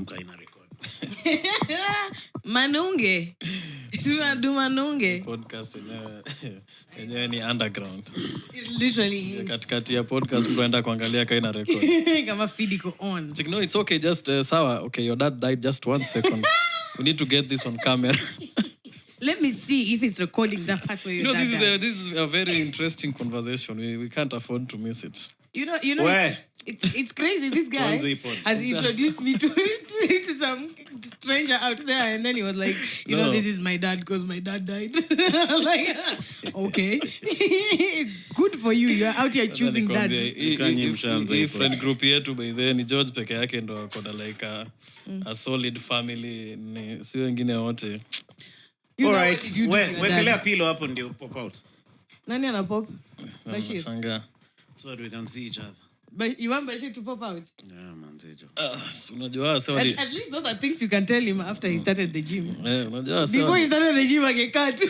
Mkaina record. Manunge. Tunadu manunge. Podcast yenyewe ni underground. It literally is. Katikati ya podcast mtaenda kuangalia kaina record. Kama feed iko on. No, it's okay, just sawa. Okay, your dad died, just 1 second. We need to get this on camera. Let me see if it's recording that part where your dad died. This is a very interesting conversation. We can't afford to miss it. You know, it's crazy. This guy has introduced me to some stranger out there, and then he was like, you know, this is my dad because my dad died. Like, okay, good for you. You're out here choosing dads. Hii friend group yetu by then George peke yake ndo akona like a solid family, ni si wengine wote. All right, wekelea pillow hapo ndio pop out. Nani ana pop? Bashir. So that we can see each other. But you want Bashir to pop out? Yeah, man, Tejo. Unajua sawa. At least those are things you can tell him after he started the gym. Unajua sawa. Before he started the gym angekat,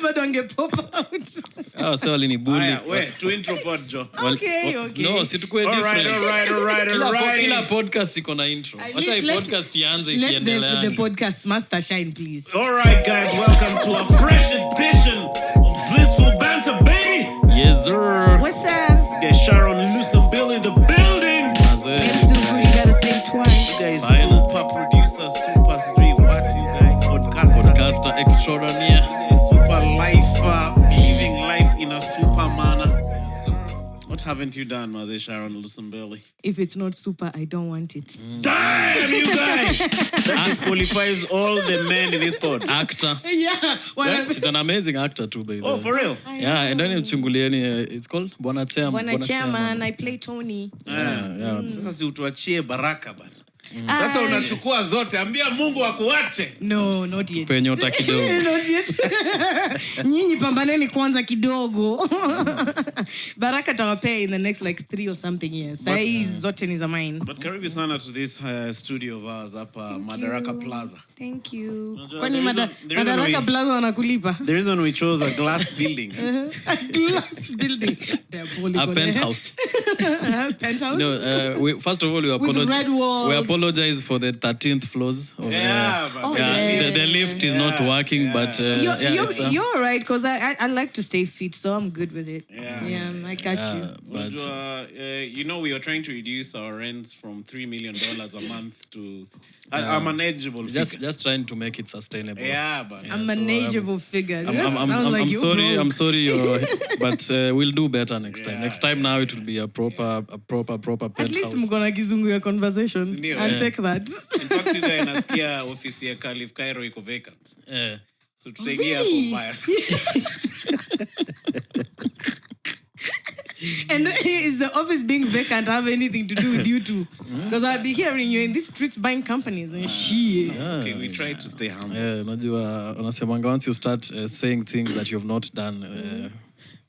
but ange pop out. Sawa ni bully. Wait, to intro pod Joe. Okay. No, si tukue different. All right. Kila podcast iko na intro. Acha hii podcast ianze ikiendelea. Let the podcast master shine, please. All right, guys, welcome to a fresh edition of Blissful Banter, baby. Yes, sir. What's up? Yeah, Sharon Lusambili in the building. It's too good, you gotta say twice. You guys, super producer, super street, what you guys, podcaster extraordinaire. Super lifer, living life in a super manner. What haven't you done, Maze Sharon Lusambili? If it's not super, I don't want it. Damn, you guys! That disqualifies all the men in this pod. Actor. Yeah. She's an amazing actor too, by the way. Oh, for real? Yeah, and then mchungulieni, it's called Bwana Chairman. I play Tony. Yeah. Sasa si utuachie baraka bana. Sasa unachukua zote, ambia Mungu akuache. No, not yet. Penyota kidogo. Not yet. Nyinyi pambaneni kwanza kidogo. Baraka tawapea in the next like 3 or something years. Sai zote ni za mine. But karibu sana to this studio of ours hapa Madaraka Plaza. Thank you. Kwani Madaraka Plaza wanakulipa? The reason we chose a glass building. A glass building. A penthouse. Penthouse? No, first of all, we apologize for the 13th floors. The lift is not working, but you're right, because I like to stay fit, so I'm good with it. Yeah, I got you. But you know, we are trying to reduce our rents from $3 million a month to a manageable figure. Just trying to make it sustainable. Yeah, but a manageable figure. I'm sorry, but we'll do better next time. Next time now it will be a proper penthouse. At least mkona kizungu ya conversation. I'll take that. In fact, you guys nasikia ofisi ya Calif Cairo iko vacant. So tutaingia hapo mbaya. And is the office being vacant have anything to do with you two? Because I'll be hearing you in these streets buying companies and shit. Okay, we try to stay humble. Unajua unasemanga once you start saying things that you have not done,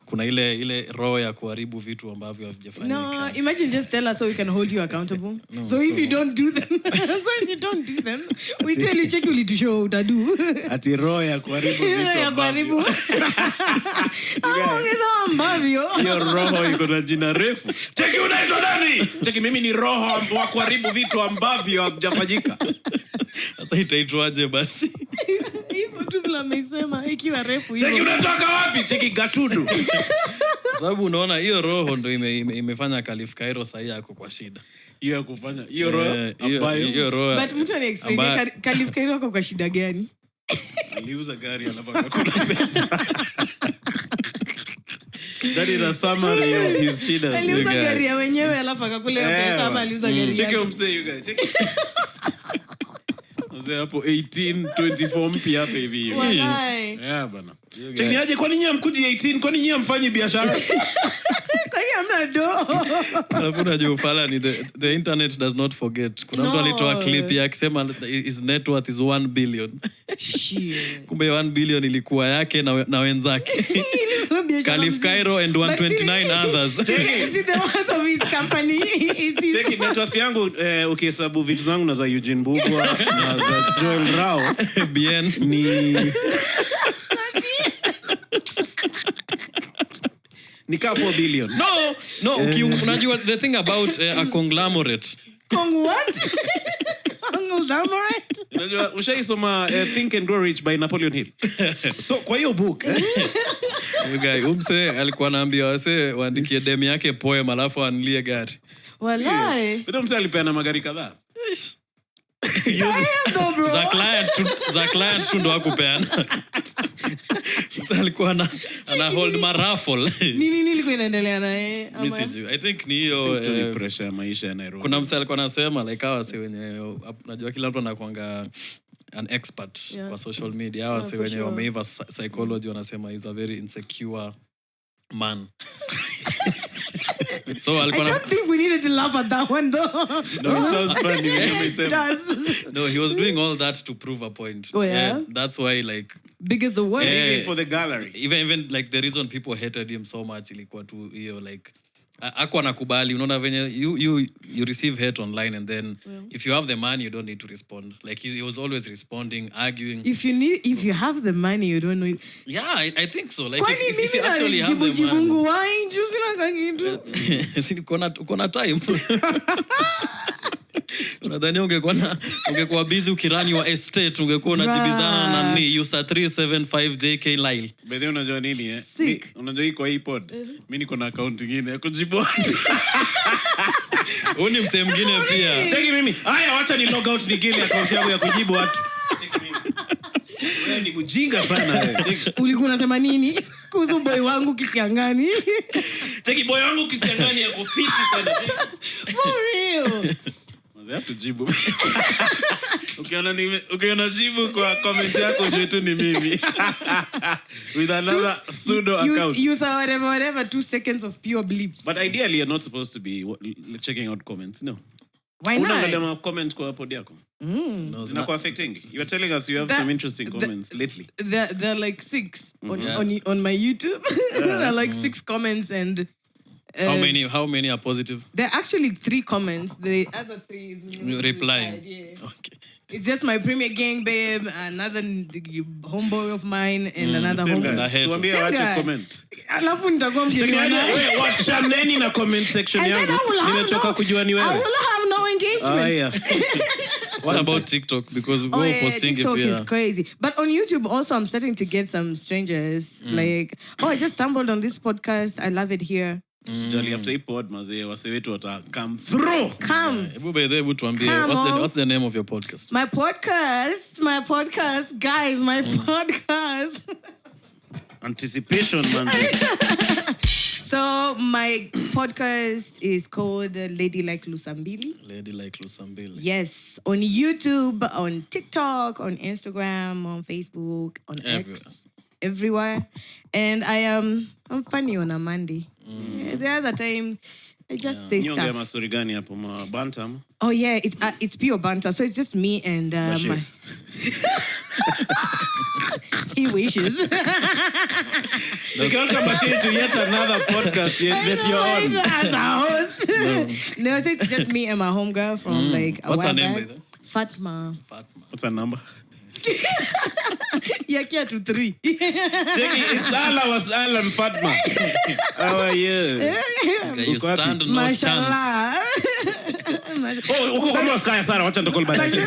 kuna ile roho ya kuharibu vitu ambavyo havijafanyika. No, imagine just tell us so we can hold you accountable. If you don't do them, we tell you check ulitushow utadu. Ati roho ya kuharibu vitu ambavyo. Ambavyo. Hiyo roho iko na jina refu. Cheki unaitwa nani? Cheki mimi ni roho wa kuharibu vitu ambavyo havijafanyika. Sasa itaitwaje basi? Hivyo tu bila mesema ikiwa refu hivyo. Cheki unatoka wapi? Cheki Gatudu. Sababu unaona hiyo roho ndo imefanya Calif Cairo sasa yako kwa shida. Hiyo ya kufanya hiyo roho ambayo hiyo roho. But mtu ani explain Calif Cairo yako kwa shida gani? Aliuza gari anapaka kuna pesa. That is a summary of his shida. Aliuza gari ya wenyewe alafu akakulea pesa ama aliuza gari yake. Cheki umse you guys. Cheki. Mzee hapo 1824 mpya hapa hivi. Yeah bana. Cheki aje kwani nyinyi mkuji 18 kwani nyinyi mfanye biashara? Kwani hamna do? Alafu unajua ufala ni the internet does not forget. Kuna mtu alitoa clip ya akisema his net worth is 1 billion. Shit. Kumbe 1 billion ilikuwa yake na wenzake. Calif Cairo and 129 others. Is it the worth of his company? Cheki net worth yangu ukihesabu vitu zangu na za Eugene Bugwa na za Joel Rao bien ni nika 4 billion. No, unajua the thing about a conglomerate. Kong what? Muldamarite. Unajua ushaisoma Think and Grow Rich by Napoleon Hill. So kwa hiyo book guy umse alikuwa anaambia wase waandikie demu yake poem alafu anlie gari. Walai. Ndio mse alipeana magari kadhaa. Za client tu ndo hakupeana. Alikuwa ana hold ma raffle. Nini ilikuwa inaendelea naye? I think ni hiyo pressure maisha ya Nairobi. Kuna mse alikuwa anasema like hawa si wenye najua kila mtu anakuanga an expert kwa social media. Hawa si wenye wameiva psychology wanasema is a very insecure man. So I don't think we needed to laugh at that one though. No, it sounds funny. It does. No, he was doing all that to prove a point. Oh yeah? That's why like because the word even for the gallery. Even like the reason people hated him so much ilikuwa tu hiyo like akwa nakubali unaona venye you receive hate online and then if you have the money you don't need to respond. Like he was always responding, arguing. If you have the money you don't know. Yeah, I think so. Like if you actually have the money. Mungu wine juice na kangitu. Si uko time. Unadhani ungekuwa busy ukirani wa estate ungekuwa unajibizana na nini user 375 JK Lyle. Bado unajua nini unajua hii kwa hii pod. Mimi niko na account nyingine ya kujibu. Uni msemo mwingine pia. Cheki mimi. Haya wacha ni log out nigile account yangu ya kujibu watu. Cheki mimi. Wewe ni mjinga sana wewe. Ulikuwa unasema nini? Kuhusu boy wangu Kisiangani. Cheki boy wangu Kisiangani ya kufiti sana. For real. I have to jibu. Ukiona jibu kwa comment yako jetu ni mimi. With another pseudo account. You saw whatever 2 seconds of pure bleeps. But ideally you're not supposed to be checking out comments. No. Why not? Unaangalia comment kwa pod yako. No, it's not affecting. You're telling us you have some interesting comments lately. There are like 6 on my YouTube. There are like 6 comments and how many are positive? There are actually 3 comments. The other 3 is replying. Yeah. Okay. It's just my premier gang babe, another homeboy of mine, and another homeboy. Tuambie wacha comment. Alafu nitakuwa mjinga. Wewe wacha neni na comment section yangu. Nimechoka kujua ni wewe. I will have no engagement. What about TikTok? Because we're posting TikTok it. is crazy. But on YouTube also I'm starting to get some strangers like, I just stumbled on this podcast. I love it here. Sijali after pod mazee wase wetu wata come through. Come. Hebu tuambie what's the name of your podcast? My podcast, guys, my podcast. Anticipation, man. So my podcast is called Lady Like Lusambili. Lady Like Lusambili. Yes, on YouTube, on TikTok, on Instagram, on Facebook, on X, everywhere. And I'm funny on a Monday. The other time I just say stuff. Nyonge masuri gani hapo Banter? Oh yeah, it's pure banter. So it's just me and my he wishes. You can come Bashir to yet another podcast that you're on. As a host. No, so it's just me and my homegirl from like a what's her while name? back. Fatma. What's her number? Yakia to 3. It's Allah and Fatma. How are you? Okay, you stand no Mashallah. Uko kama Sky Sara wacha ndokol baadaye.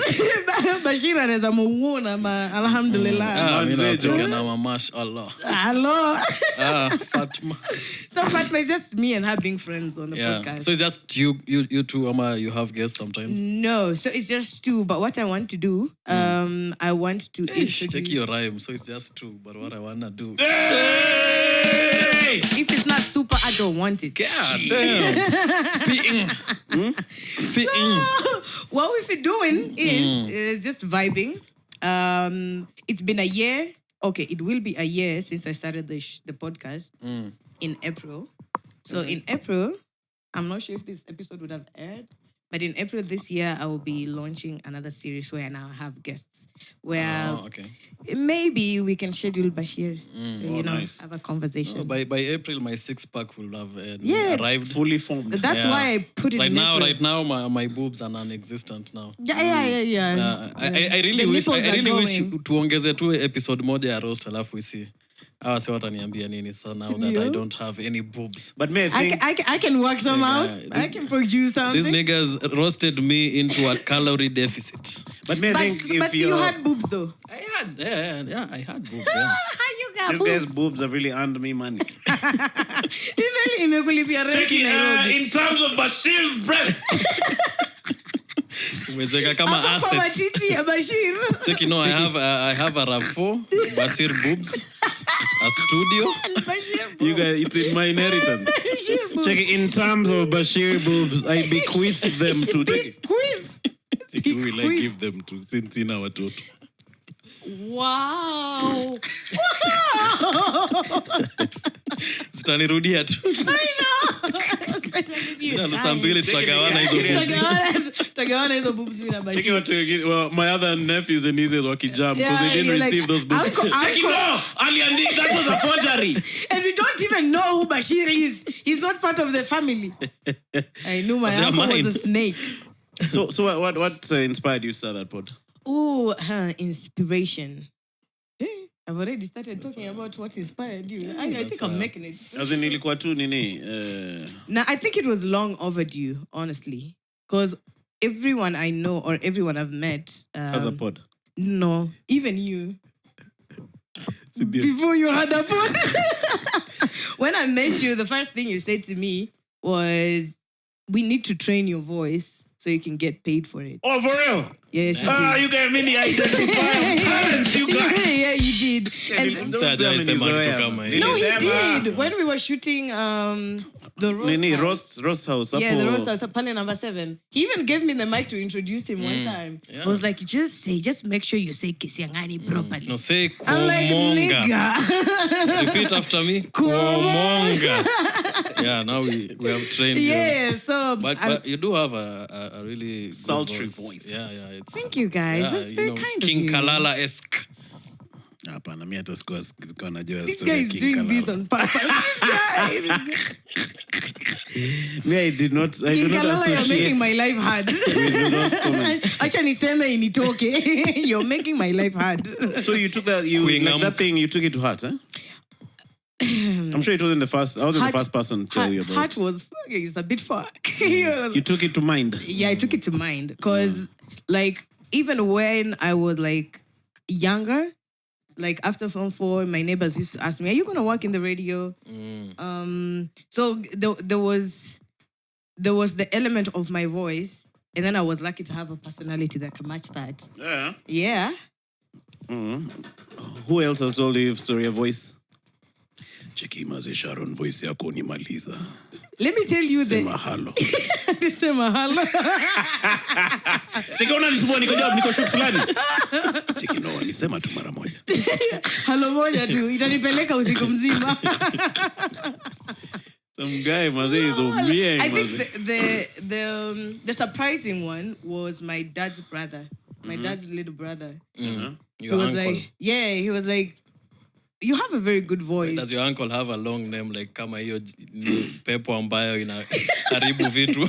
Bashir anaweza muona alhamdulillah. Mimi na mashallah. Hello. Fatma. So Fatma is just me and her being friends on the podcast. So it's just you two you have guests sometimes? No, so it's just 2, but what I want to do I want to introduce. Check your rhyme. So it's just 2, but what I want to do. Hey! If it's not super, I don't want it. God damn. Spitting. What we've been doing is just vibing. It's been a year. Okay, it will be a year since I started the podcast in April. So in April, I'm not sure if this episode would have aired, but in April this year, I will be launching another series where I now have guests. Where maybe we can schedule Bashir to have a conversation. By April, my 6-pack will have arrived. Fully formed. That's why I put it in April. Right now, my boobs are non-existent now. Yeah. I really wish tuongeze tu episode moja ya roast alafu isi say wataniambia nini so now that I don't have any boobs. But may I think I can work some out. I can produce something. These niggas roasted me into a calorie deficit. But may I think if you had boobs though. I had boobs. Yeah. You got this boobs. guy's boobs have really earned me money. Imekulipia rent in Nairobi. In terms of Bashir's breast. Umezeka kama assets. Check, you know, I have a RAV4, Bashir boobs, a studio. You guys, it's in my inheritance. Check it, in terms of Bashir boobs, I bequeath them to we will like give them to since in our total. Wow. Sitanirudia tu. I know. Lusambili tutagawana hizo boobs. Tagawana hizo boobs bila Bashir. Well, my other nephews and nieces were kijam because they didn't receive those boobs. Uncle. That was a forgery. And we don't even know who Bashir is. He's not part of the family. I knew my uncle was a snake. So what inspired you to start that pod? Oh, inspiration. I've already started talking about what inspired you. I think I'm making it. As in ilikuwa tu nini? Now, I think it was long overdue, honestly. Because everyone I know or everyone I've met... Has a pod? No, even you. Before you had a pod. When I met you, the first thing you said to me was, we need to train your voice so you can get paid for it. Oh, for real? Yes, you did. You gave me the identifier talents, you guys. Yeah, you did. No, he did. When we were shooting the roast house. Yeah, the roast house, Pale number 7. He even gave me the mic to introduce him one time. Yeah. I was like, just make sure you say Kisiangani properly. No, say Kuomonga. I'm like, nigga. Repeat after me. Kuomonga. Yeah, now we have trained you. Yeah, so... But you do have a really sultry voice. Yeah. Thank you guys. Yeah, that's very kind of you. King Kalala-esque. Hapana, mimi hata sikuwa najua this guy is doing this on purpose. Me, I did not associate. You're making my life hard. Actually, niseme initoke. You're making my life hard. So you took that, that thing, you took it to heart, eh? I'm sure it wasn't the first. I wasn't the first person to tell you about it. Heart was fucking. It's a bit far. You took it to mind. Yeah, I took it to mind because, like, even when I was like younger, like after Form 4, my neighbors used to ask me, "Are you gonna work in the radio?" So there was the element of my voice, and then I was lucky to have a personality that can match that. Yeah. Yeah. Who else has told you story of voice? Cheki maze Sharon, voice yako ni maliza. Let me tell you Sema halo. Sema halo. Cheki ona nisubua niko shoot fulani. Cheki no, nisema tu mara moja. Halo moja tu, itanipeleka usiku mzima. Some guy maze is omie. I think the surprising one was my dad's brother. My dad's little brother. Your he was uncle. like, yeah, he was like, you have a very good voice. Does your uncle have a long name like kama hiyo pepo ambayo inaharibu vitu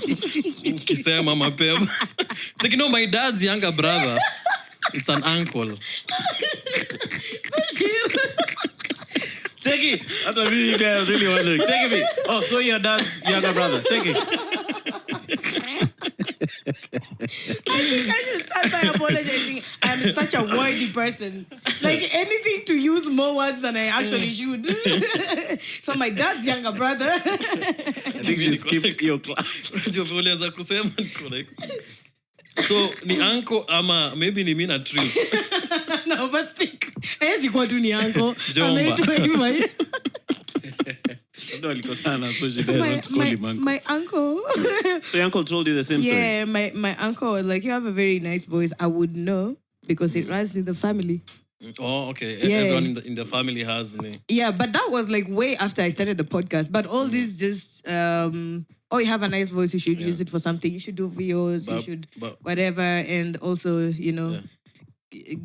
ukisema mapema? Like, you know, my dad's younger brother, it's an uncle. Take it. After me, you guys really wondering. Take it. Oh, so your dad's younger brother. Take it. I think I should start by apologizing. I'm such a wordy person. Like anything to use more words than I actually should. So my dad's younger brother. I think she skipped your class. So ni uncle ama maybe ni mina tree. No, but think. Ezi kwa tu ni uncle. Jomba. My uncle. So your uncle told you the same story? Yeah, my uncle was like, you have a very nice voice. I would know because it runs in the family. Oh, okay. Yeah. Everyone in the family has. Yeah, but that was like way after I started the podcast. But all this just, you have a nice voice. You should use it for something. You should do videos. You should whatever. And also, you know,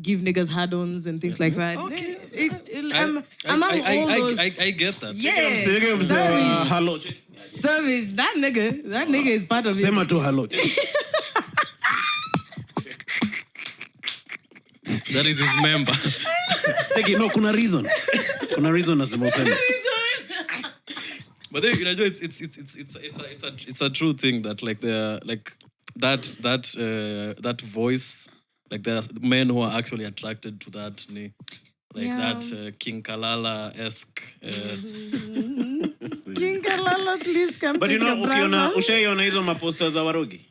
give niggas hard-ons and things like that. Okay. Among all those. I get that. Yeah. Service. That nigga is part of it. Sema tu hello. That is his member. Take it, no, kuna reason. Kuna reason nasema useme. But then, you know, it's a true thing that like that voice, like there are men who are actually attracted to that, like that King Kalala-esque. King Kalala, please come. But you know, ushaiona hizo maposta za Warogi?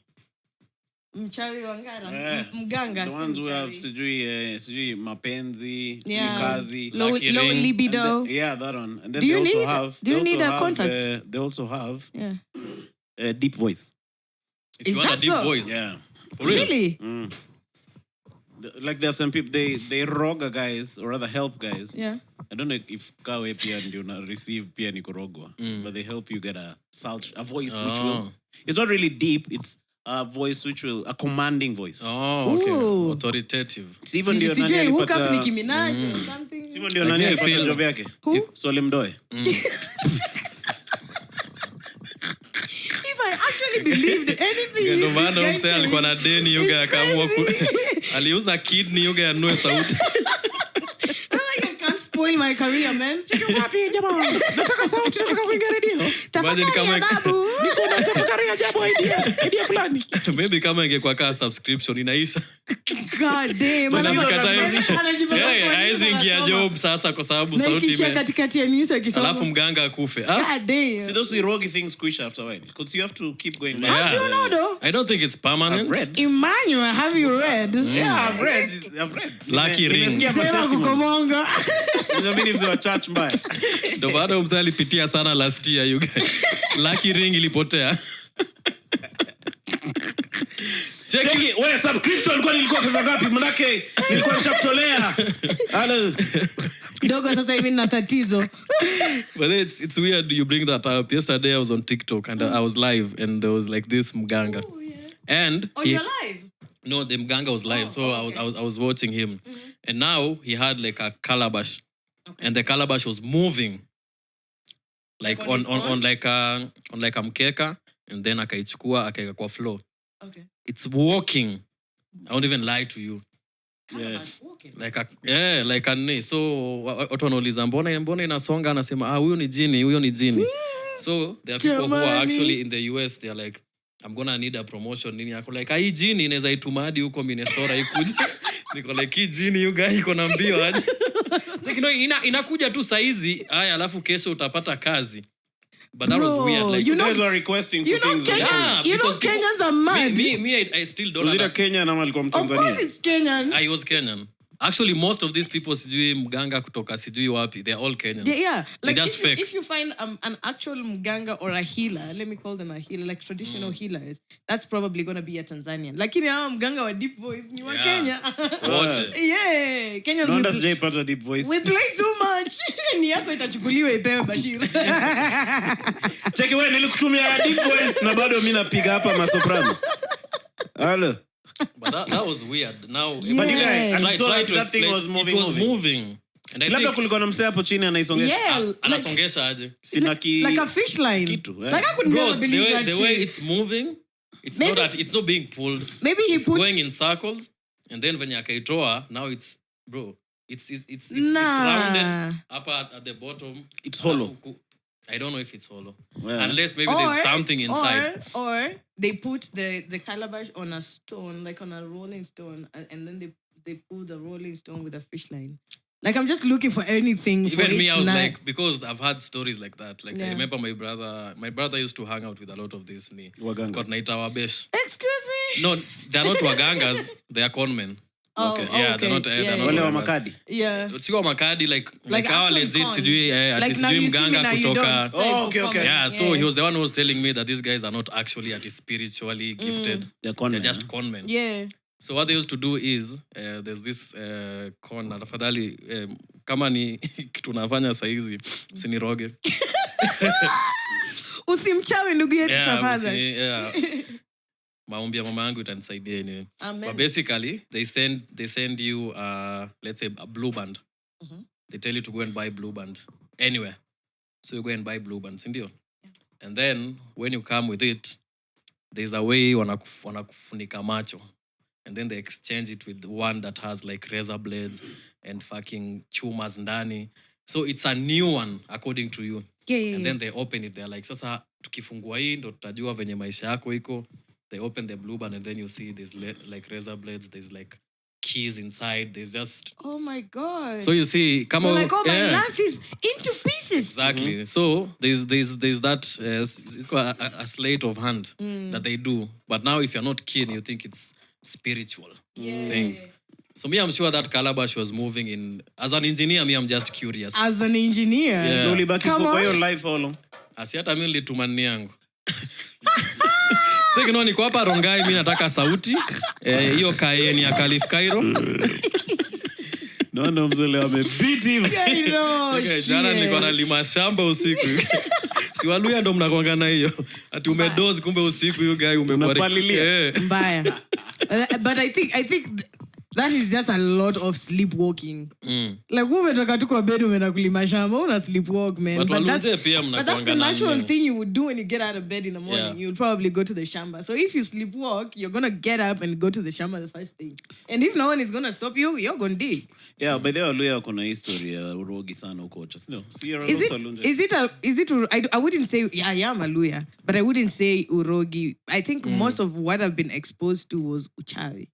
Mchawi wa ngara, mganga. The ones who have sijui mapenzi, sijui kazi, low libido. That one. And then do you need a contact? They also have a deep voice. If you want a deep voice, for real. Really? Like there are some people they roga guys or rather help guys. Yeah. I don't know if kawe pia ndio na receive pia ni kurogwa, but they help you get a voice which will. It's not really deep. It's a voice which will a commanding voice. Oh, okay. Ooh. Authoritative. Even ndio nani alipata hook up Nicki Minaj or something. Even ndio nani alipata job yake. Solim Doe. If I actually believed anything. Ndio maana msee alikuwa na deni yoga akaamua aliuza kidney yoga anue sauti. Spoil my career, man. Wapi jamaa? Nataka sauti, nataka kuingia radio. Tafadhali kama babu. Niko nataka jambo idea fulani. Maybe kama ingekuwa ka subscription inaisha. God damn. So haizi ingia job sasa kwa sababu sauti ime. Katikati ya news akisema. Alafu mganga akufe. God damn. See those rogue things squish after a while. Because you have to keep going. How do you know though? I don't think it's permanent. I've read. Emmanuel, have you read? Yeah, I've read. Lucky ring. Sema kukomonga. Inabidi mzee wa church mbaya. Ndio baada mzee alipitia sana last year you guys. Lucky ring ilipotea. Check it. Wewe subscription ilikuwa pesa ngapi? Manake nilikuwa nishatolea. Hello. Dogo sasa hivi nina tatizo. But it's weird you bring that up. Yesterday I was on TikTok and I was live and there was like this mganga. Oh, yeah. And you're live? No, the mganga was live. I was watching him. And now he had like a calabash. Okay. And the calabash was moving. Like on like a mkeka and then akaichukua akaeka kwa floor. Okay. It's walking. I won't even lie to you. Yes. Walking. Like a knee. So watu wanauliza mbona inasonga anasema huyo ni jini. So there are people who are actually in the US, they are like I'm gonna need a promotion nini yako like hii jini inaweza ituma hadi huko Minnesota ikuje. Niko like hii jini you guy iko na mbio aje. So inakuja tu saizi haya alafu kesho utapata kazi. But that was weird. Like you guys are requesting for things. Kenyans are mad. I still don't. Was it a Kenyan ama alikuwa Mtanzania? Of course it's Kenyan. I was Kenyan. Actually, most of these people sijui mganga kutoka sijui wapi. They're all Kenyans. Yeah. Like just fake. If you find an actual mganga or a healer, let me call them a healer, like traditional healers, that's probably going to be a Tanzanian. Lakini hao mganga wa deep voice ni wa Kenya. Yeah. Kenyans no does Jay put a deep voice. We play too much. Ni yako itachukuliwa ipewe Bashir. Cheki wewe nilikutumia deep voice na bado mimi napiga hapa masoprano. Hello. But that was weird. Now, but you guys, try to that explain. thing was moving. It was moving. And I think kulikuwa na msee hapo chini anaisongesha. Yeah, anasongesha aje. Like a fish line. Kitu, like I could never believe that the way it's moving, it's not being pulled. Maybe it's going in circles, and then when you akaitoa, now it's rounded up at the bottom. It's hollow. I don't know if it's hollow. Yeah. Unless maybe there's something inside. Or they put the calabash on a stone, like on a rolling stone, and then they pull the rolling stone with a fish line. Like, I'm just looking for anything. Even me, I was like, because I've had stories like that. Like, I remember my brother used to hang out with a lot of this. Wagangas. Excuse me? No, they're not wagangas. They are conmen. Oh, okay. Yeah, they're not wale wa makadi. Yeah. Sio wa makadi like our legit sijui like sijui mganga kutoka. Oh, okay. Yeah, so he was the one who was telling me that these guys are not actually spiritually gifted. They're just conmen. Yeah. So what they used to do is there's this con na tafadhali kama ni kitu nafanya saa hizi usiniroge. Usimchawe ndugu yetu tafadhali. Yeah. Maombi ya mama yangu itanisaidia anyway. But basically they send you let's say a blue band. They tell you to go and buy blue band anywhere. So you go and buy blue bands, ndio? And then when you come with it, there's a way wanakufunika macho. and then they exchange it with one that has like razor blades and fucking chumas ndani. So it's a new one according to you. And then they open it. They're like, sasa tukifungua hii ndo tutajua venye maisha yako iko. They open the blue band and then you see there's like razor blades. There's like keys inside. There's just... Oh my God. So you see... like, oh, my life is into pieces. Exactly. So there's that... it's called a sleight of hand that they do. But now if you're not keen, you think it's spiritual things. So me, I'm sure that Calabash was moving in... As an engineer, me, I'm just curious. As an engineer? Yeah. Come on. Your life how long? Asi hata mimi nilitumani yangu. Sasa no niko hapa Rongai, mimi nataka sauti. Hiyo kaeni ya Calif Cairo. No mzee amebeat him. Jana nilikuwa nalima shamba usiku. Si Waluya ndo mnakuanga na hiyo. Ati umedoze kumbe usiku you guy umepalilia. Mbaya. But I think that is just a lot of sleepwalking. Like, umetoka tu kwa bed umeenda kulima shamba, una sleepwalk, man. But that's the natural thing you would do when you get out of bed in the morning. Yeah. You would probably go to the shamba. So if you sleepwalk, you're going to get up and go to the shamba the first thing. And if no one is going to stop you, you're going to dig. Yeah, by the way, Waluya kuna history ya urogi sana huko. No. I wouldn't say, I am a Luya, but I wouldn't say urogi. I think most of what I've been exposed to was uchawi.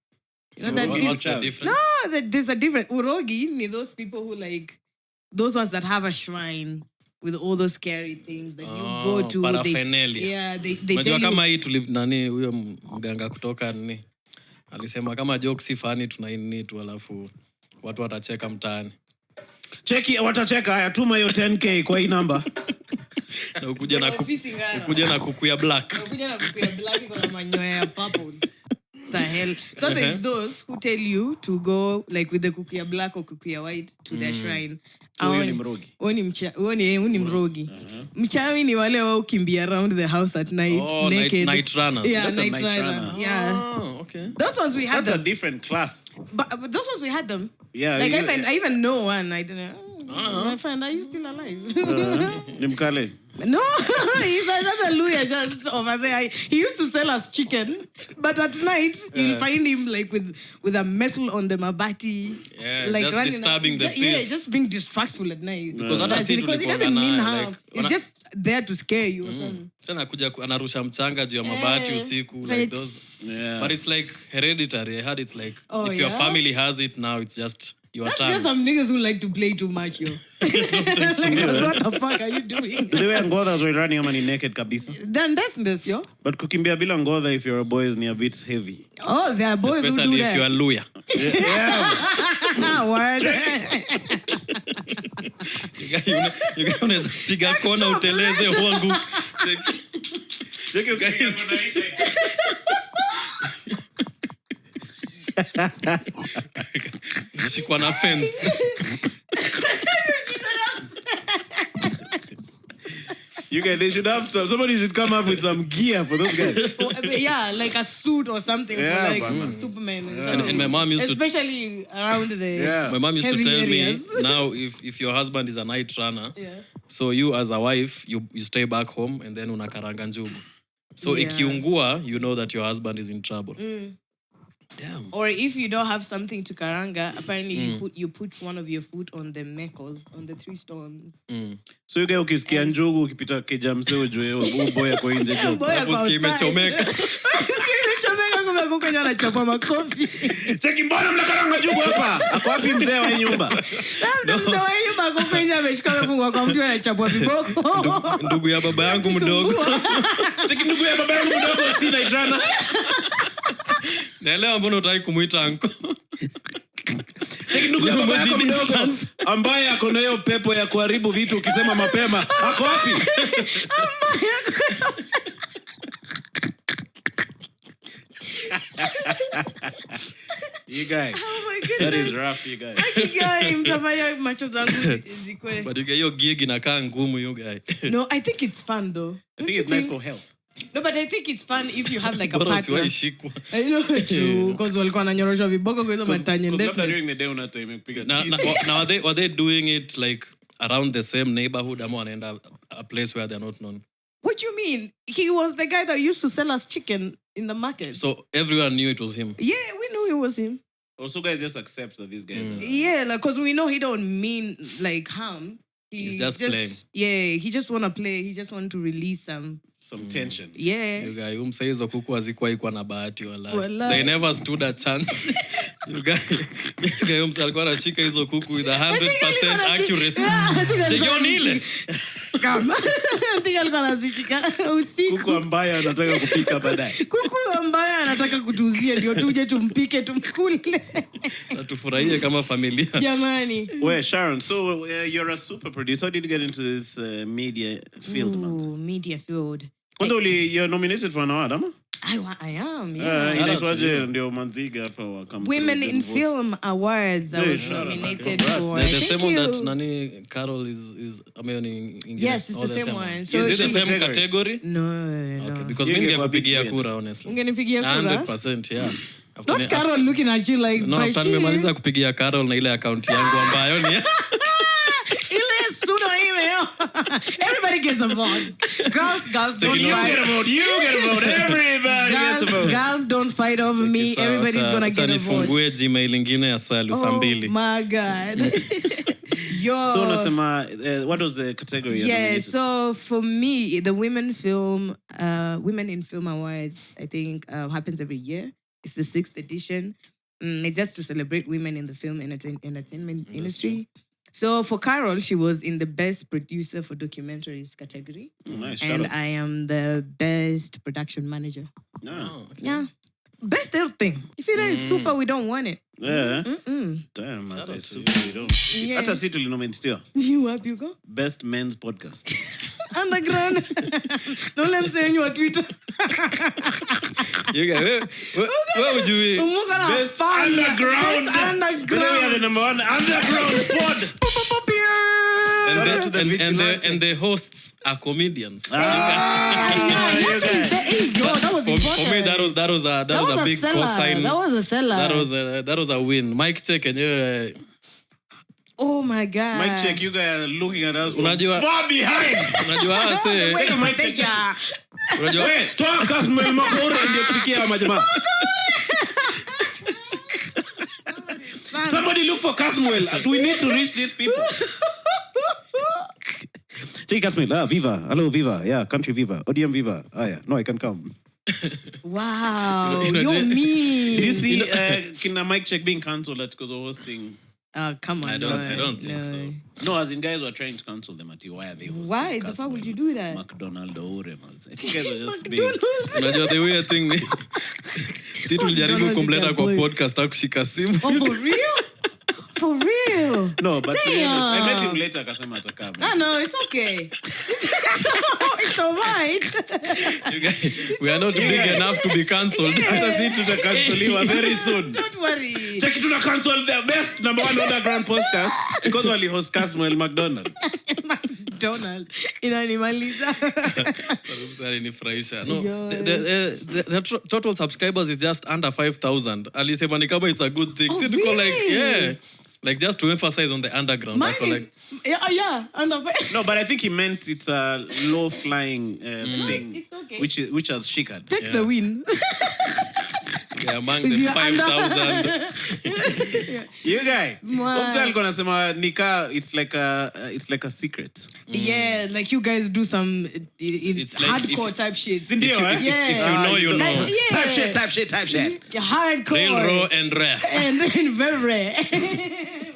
You know, what's the difference? No, there's a difference. Urogi ni those people who like, those ones that have a shrine with all those scary things that you go to. Paraphernalia. They tell you. Kama hii nani huyo mganga kutoka nini alisema kama jokes si funny tunaini tu alafu watu watacheka mtaani. Cheki watacheka, haya tuma hiyo 10k kwa hii namba. Na ukuja na kuku ya black. Ukuja na kuku ya black kwa manyoya ya purple. The hell. So there's those who tell you to go like with the kukia black or kukia white to their shrine. Huyo mrogi. Huyo ni mrogi. Mchawi ni wale wao kimbia around the house at night naked. Night runners. Yeah, that's night runner. Runner. Yeah. Oh, okay. Those ones we had That's them. a different class. But those ones we had them. Yeah. Like I even know one. I don't know. My friend, are you still alive? Nimkale. No, he's another Luya just over there. He used to sell us chicken, but at night you'll find him like with a metal on the mabati, like just disturbing the peace. Yeah, just being distractful at night. Because it doesn't mean harm. Like, it's just there to scare you or something. Sana kuja anarusha mchanga juu ya mabati usiku like those. Yeah. But it's like hereditary. I heard it's like if your family has it now, it's just your That's time. just some niggas who like to play too much, yo. What the fuck are you doing? The way ngodha was running ama ni naked kabisa. Then that's this, yo. But kukimbia bila ngodha if you're a boy is ni a bit heavy. Oh, there are boys especially who do that. if you are Luya. Yeah. Word. You guys unaweza piga kona uteleze wangu. Shikwa na fence. You guys, they should have somebody should come up with some gear for those guys. Yeah, like a suit or something for like Superman. And my mom used especially around the my mom used to tell areas. me now if your husband is a night runner, so you as a wife you stay back home and then unakaranga njugu. So ikiungua, you know that your husband is in trouble. Damn. Or if you don't have something to karanga, apparently you put one of your foot on the mekos, on the 3 stones. So you guys ukisikia njugu ukipita keja mzee ujue huyu boy ako nje job. Hapo imechomeka. Imechomeka kumbe kukonya na chapa makofi. Cheki mbona mnakaranga njugu hapa? Ako wapi mzee wa nyumba? Mzee wa nyumba kukonya ameshika mfungwa kwa mtu anachapwa viboko. Ndugu ya baba yangu mdogo. Cheki ndugu ya baba yangu mdogo sina ijana. Naelewa mbona utaki kumuita anko. Cheki ndugu ya baba yako mdogo ambaye ako na hiyo pepo ya kuharibu vitu ukisema mapema. Ako wapi? You guys. Oh my goodness. That is rough, you guys. Mtafanya macho zangu zikwe. But hiyo gig inakaa ngumu you guys. No, I think it's fun though. I think it's nice for health. No, but I think it's fun if you have like a partner. I know true, because walikuwa wananyoroshwa viboko kwa hizo matanye ndefu. During the day unata imepiga. Now were they doing it like around the same neighborhood ama wanaenda a place where they're not known? What do you mean? He was the guy that used to sell us chicken in the market. So everyone knew it was him. Yeah, we knew it was him. Also, guys just accept that these guys are... Yeah, like, because we know he don't mean, like, harm. He's just playing. Yeah, he just want to play. He just want to release some tension. Yeah. You guys, hizo kuku hazikuwa ikuwa na bahati wala. Wala. They never stood a chance. You guys, alikuwa anashika hizo kuku with 100% accuracy. Jioni ile. Kama. Ndio alikuwa anazishika usiku. Kuku ambaye anataka kupika baadaye. Kuku ambaye anataka kutuzia ndio tuje tumpike tumkule. Na tufurahie kama familia. Jamani. Well, Sharon, so you're a super producer. How did you get into this media field? Media field. You're nominated for an award, huh? I am, yeah. Women in Film Awards. I was nominated for. The same one that Nani Carol is yes, it's the same one. So is it the same category? No. Okay, because mimi ningekupigia kura honestly. Ungenipigia kura? 100%, yeah. Not Carol looking at you like no, after nimemaliza kupigia Carol na ile account yangu ambayo ni everybody gets a vote. Girls don't fight. You get a vote. Everybody gets a vote. Girls don't fight over me. Everybody's gonna get a vote. Nifungue Gmail ingine ya Lusambili. Oh my God. Yo. So Nasema, what was the category? Yeah, so for me, the Women in Film Awards, I think happens every year. It's the 6th edition. It's just to celebrate women in the film entertainment industry. So for Carol, she was in the Best Producer for Documentaries category. Oh, nice. And I am the Best Production Manager. Oh, okay. Yeah. Best everything. If it ain't super, we don't want it. Yeah. Damn, as I super, we don't. Yeah. Hata si tulinomentiwa. You up, you go? Best Men's Podcast. Underground. Don't let me say on your Twitter. You guys, where would you be? Best Underground. Best Underground. We are the number one Underground pod. And the hosts are comedians. That was important. For me, that was a big cosign. That was a seller. That was a win. Mic check and oh my God. Mic check, you guys are looking at us from Unajua, far behind. Unajua say. Wait, mic check. Unajua. Wait, talk us makore ndio tufikia majamaa. Somebody look for Caswell. We need to reach these people. Take Caswell. Viva. Hello, Viva. Yeah, country Viva. ODM Viva. Yeah. No, I can come. Wow. You know, You're mean. Did you see Kina Mic Check being cancelled because of hosting? Come on. I don't think so. No, as in guys were trying to cancel them at why are they hosting? Why the fuck would you do that? McDonald or I think guys were just being... Unajua the weird thing ni si tulijaribu kumleta kwa podcast akushika simu. Oh, for real? For real? No, but I met him later akasema atakama. No, it's okay. It's all right. You guys, we are not big enough to be cancelled. Hata si tutakanceliwa very soon. Don't worry. Check it, tuna cancel the best number one underground podcast because wali host Caswell McDonald. McDonald inanimaliza. Inanifurahisha. No, the total subscribers is just under 5,000. Alisema ni kama it's a good thing. Oh, see, really? like, yeah. Like just to emphasize on the underground. Mine is, like, yeah, under. No, but I think he meant it's a low-flying thing, it's okay. which has shikad. Take the win. yeah, among the 5,000. You guy. Umsal gonna sema nika. It's like a secret. Yeah, like you guys do some it's like hardcore type shit. If you know, you know. Yeah. Type shit. Hardcore. Real, raw, and rare. And very rare.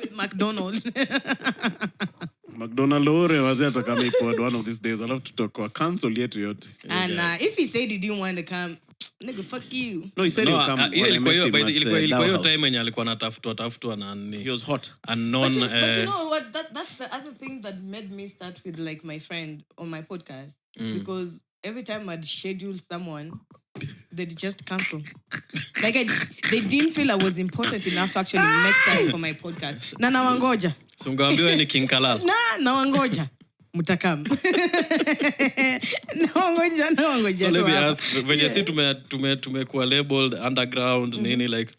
With McDonald's. McDonald ore wazee atakama ipod one of these days. I'll have to talk kwa cancel yetu yote. And if he said he didn't want to come, nigga, fuck you. No, he said he'll come. Ilikuwa hiyo time yenye alikuwa anatafutwa na he was hot. Unknown. But you know what? That's the other thing that made me start with like my friend on my podcast. Because every time I'd schedule someone, they'd just cancel. Like they didn't feel I was important enough to actually make time for my podcast. Na nawangoja. So ungeambiwa ni King Kalal. Nawangoja. Mutakam. Nawangoja. So let me ask, venye si tumekuwa labeled underground, nini, like,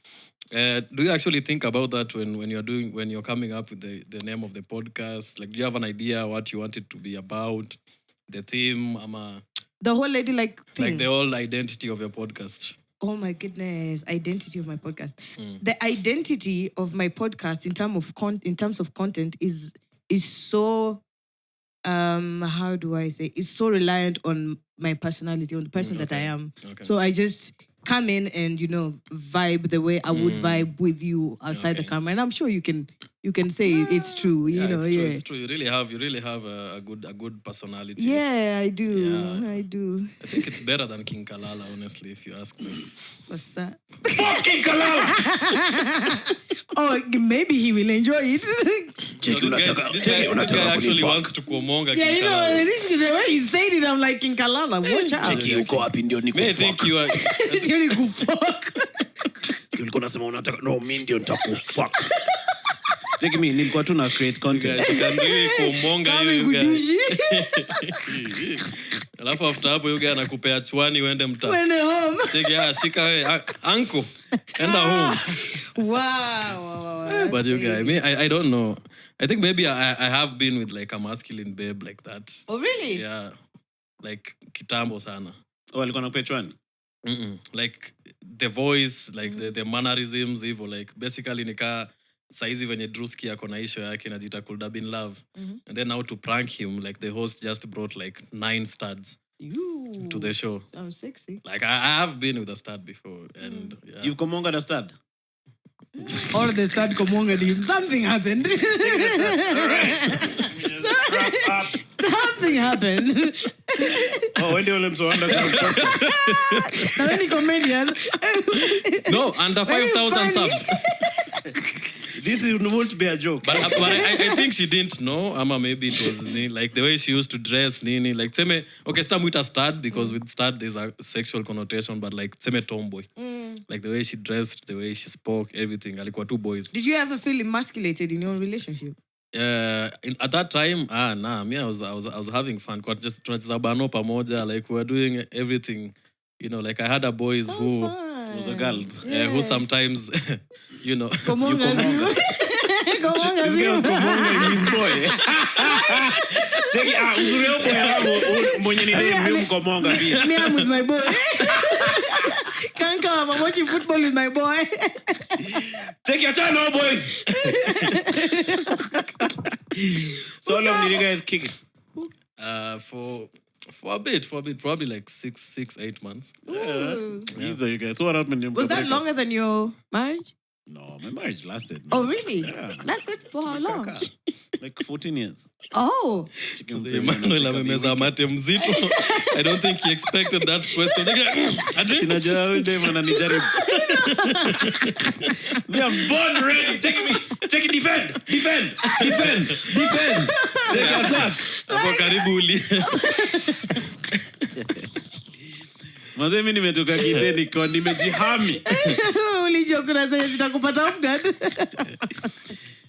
do you actually think about that when you're coming up with the name of the podcast? Like, do you have an idea what you want it to be about? The theme, the whole Lady Like thing. Like the whole identity of your podcast. Oh my goodness, identity of my podcast. The identity of my podcast in terms of content is so how do I say? Is so reliant on my personality, on the person that I am. Okay. So I just come in and vibe the way I would vibe with you outside the camera, and I'm sure you can say it's true. It's true. You really have a good personality. Yeah, I do. Yeah. I do. I think it's better than King Kalala, honestly, if you ask me. What's that? Fuck King Kalala! Oh, maybe he will enjoy it. This guy actually wants to kuomonga King Kalala. I think the way he said it, I'm like, King Kalala, watch out. Cheki uko wapi ndio niko I think you are... Ndio niko fuck. Si ulikuwa unasema unataka no mimi ndio nitakufuck. Take me nilikuwa tu na create content. Ndio kuomonga hiyo. Alafu after hapo yuga anakupea chwani uende mtaa. Uende home. Shika wewe uncle. Enda home. Wow. But you guys, I don't know. I think maybe I have been with like a masculine babe like that. Oh really? Yeah. Like kitambo sana. Oh, alikuwa anakupea chwani? Like the voice, like the mannerisms, hivyo like basically nika saizi venye Druski ako na isho yake najita Could Have Been Love. And then now to prank him, like the host just brought like 9 studs to the show. That was sexy. Like I have been with a stud before, and yeah. You've komonga the stud? Or the stud komonga him. Something happened. Something happened. Oh, when do you so under? Now any comedian? No, under 5,000 subs. This won't be a joke. But I think she didn't know. Ama maybe it was like the way she used to dress. Nini like seme okay, start with a stud because with stud there's a sexual connotation, but like seme tomboy. Like the way she dressed, the way she spoke, everything. Alikuwa 2 boys. Did you ever feel emasculated in your relationship? At that time, me I was having fun. Kwa just tunacheza bano pamoja, like we were doing everything. Like I had a boys who was a girl. Who sometimes, Komonga you. Komonga you. Komonga his boy. Cheki, uzuri wako ya mwenye ni demu komonga pia. Me I'm with my boy. Can't come, I'm watching football with my boy. Take your time now, boys. So how long did you guys kick it? For a bit, probably like 6-8 months. These are you guys. So what happened? Was that longer than your marriage? No, my marriage lasted. Man. Oh, really? Yeah. Lasted for how long? Like 14 years. Oh. Emmanuel amemeza mate mzito. I don't think he expected that question. Sinajua huyu dem ananijaribu. We are born ready. Check it, defend. Take attack. Hapo karibu uli. Mazee mimi nimetoka kiteni kwa nimejihami. Ulijua kuna zenye zitakupata off guard.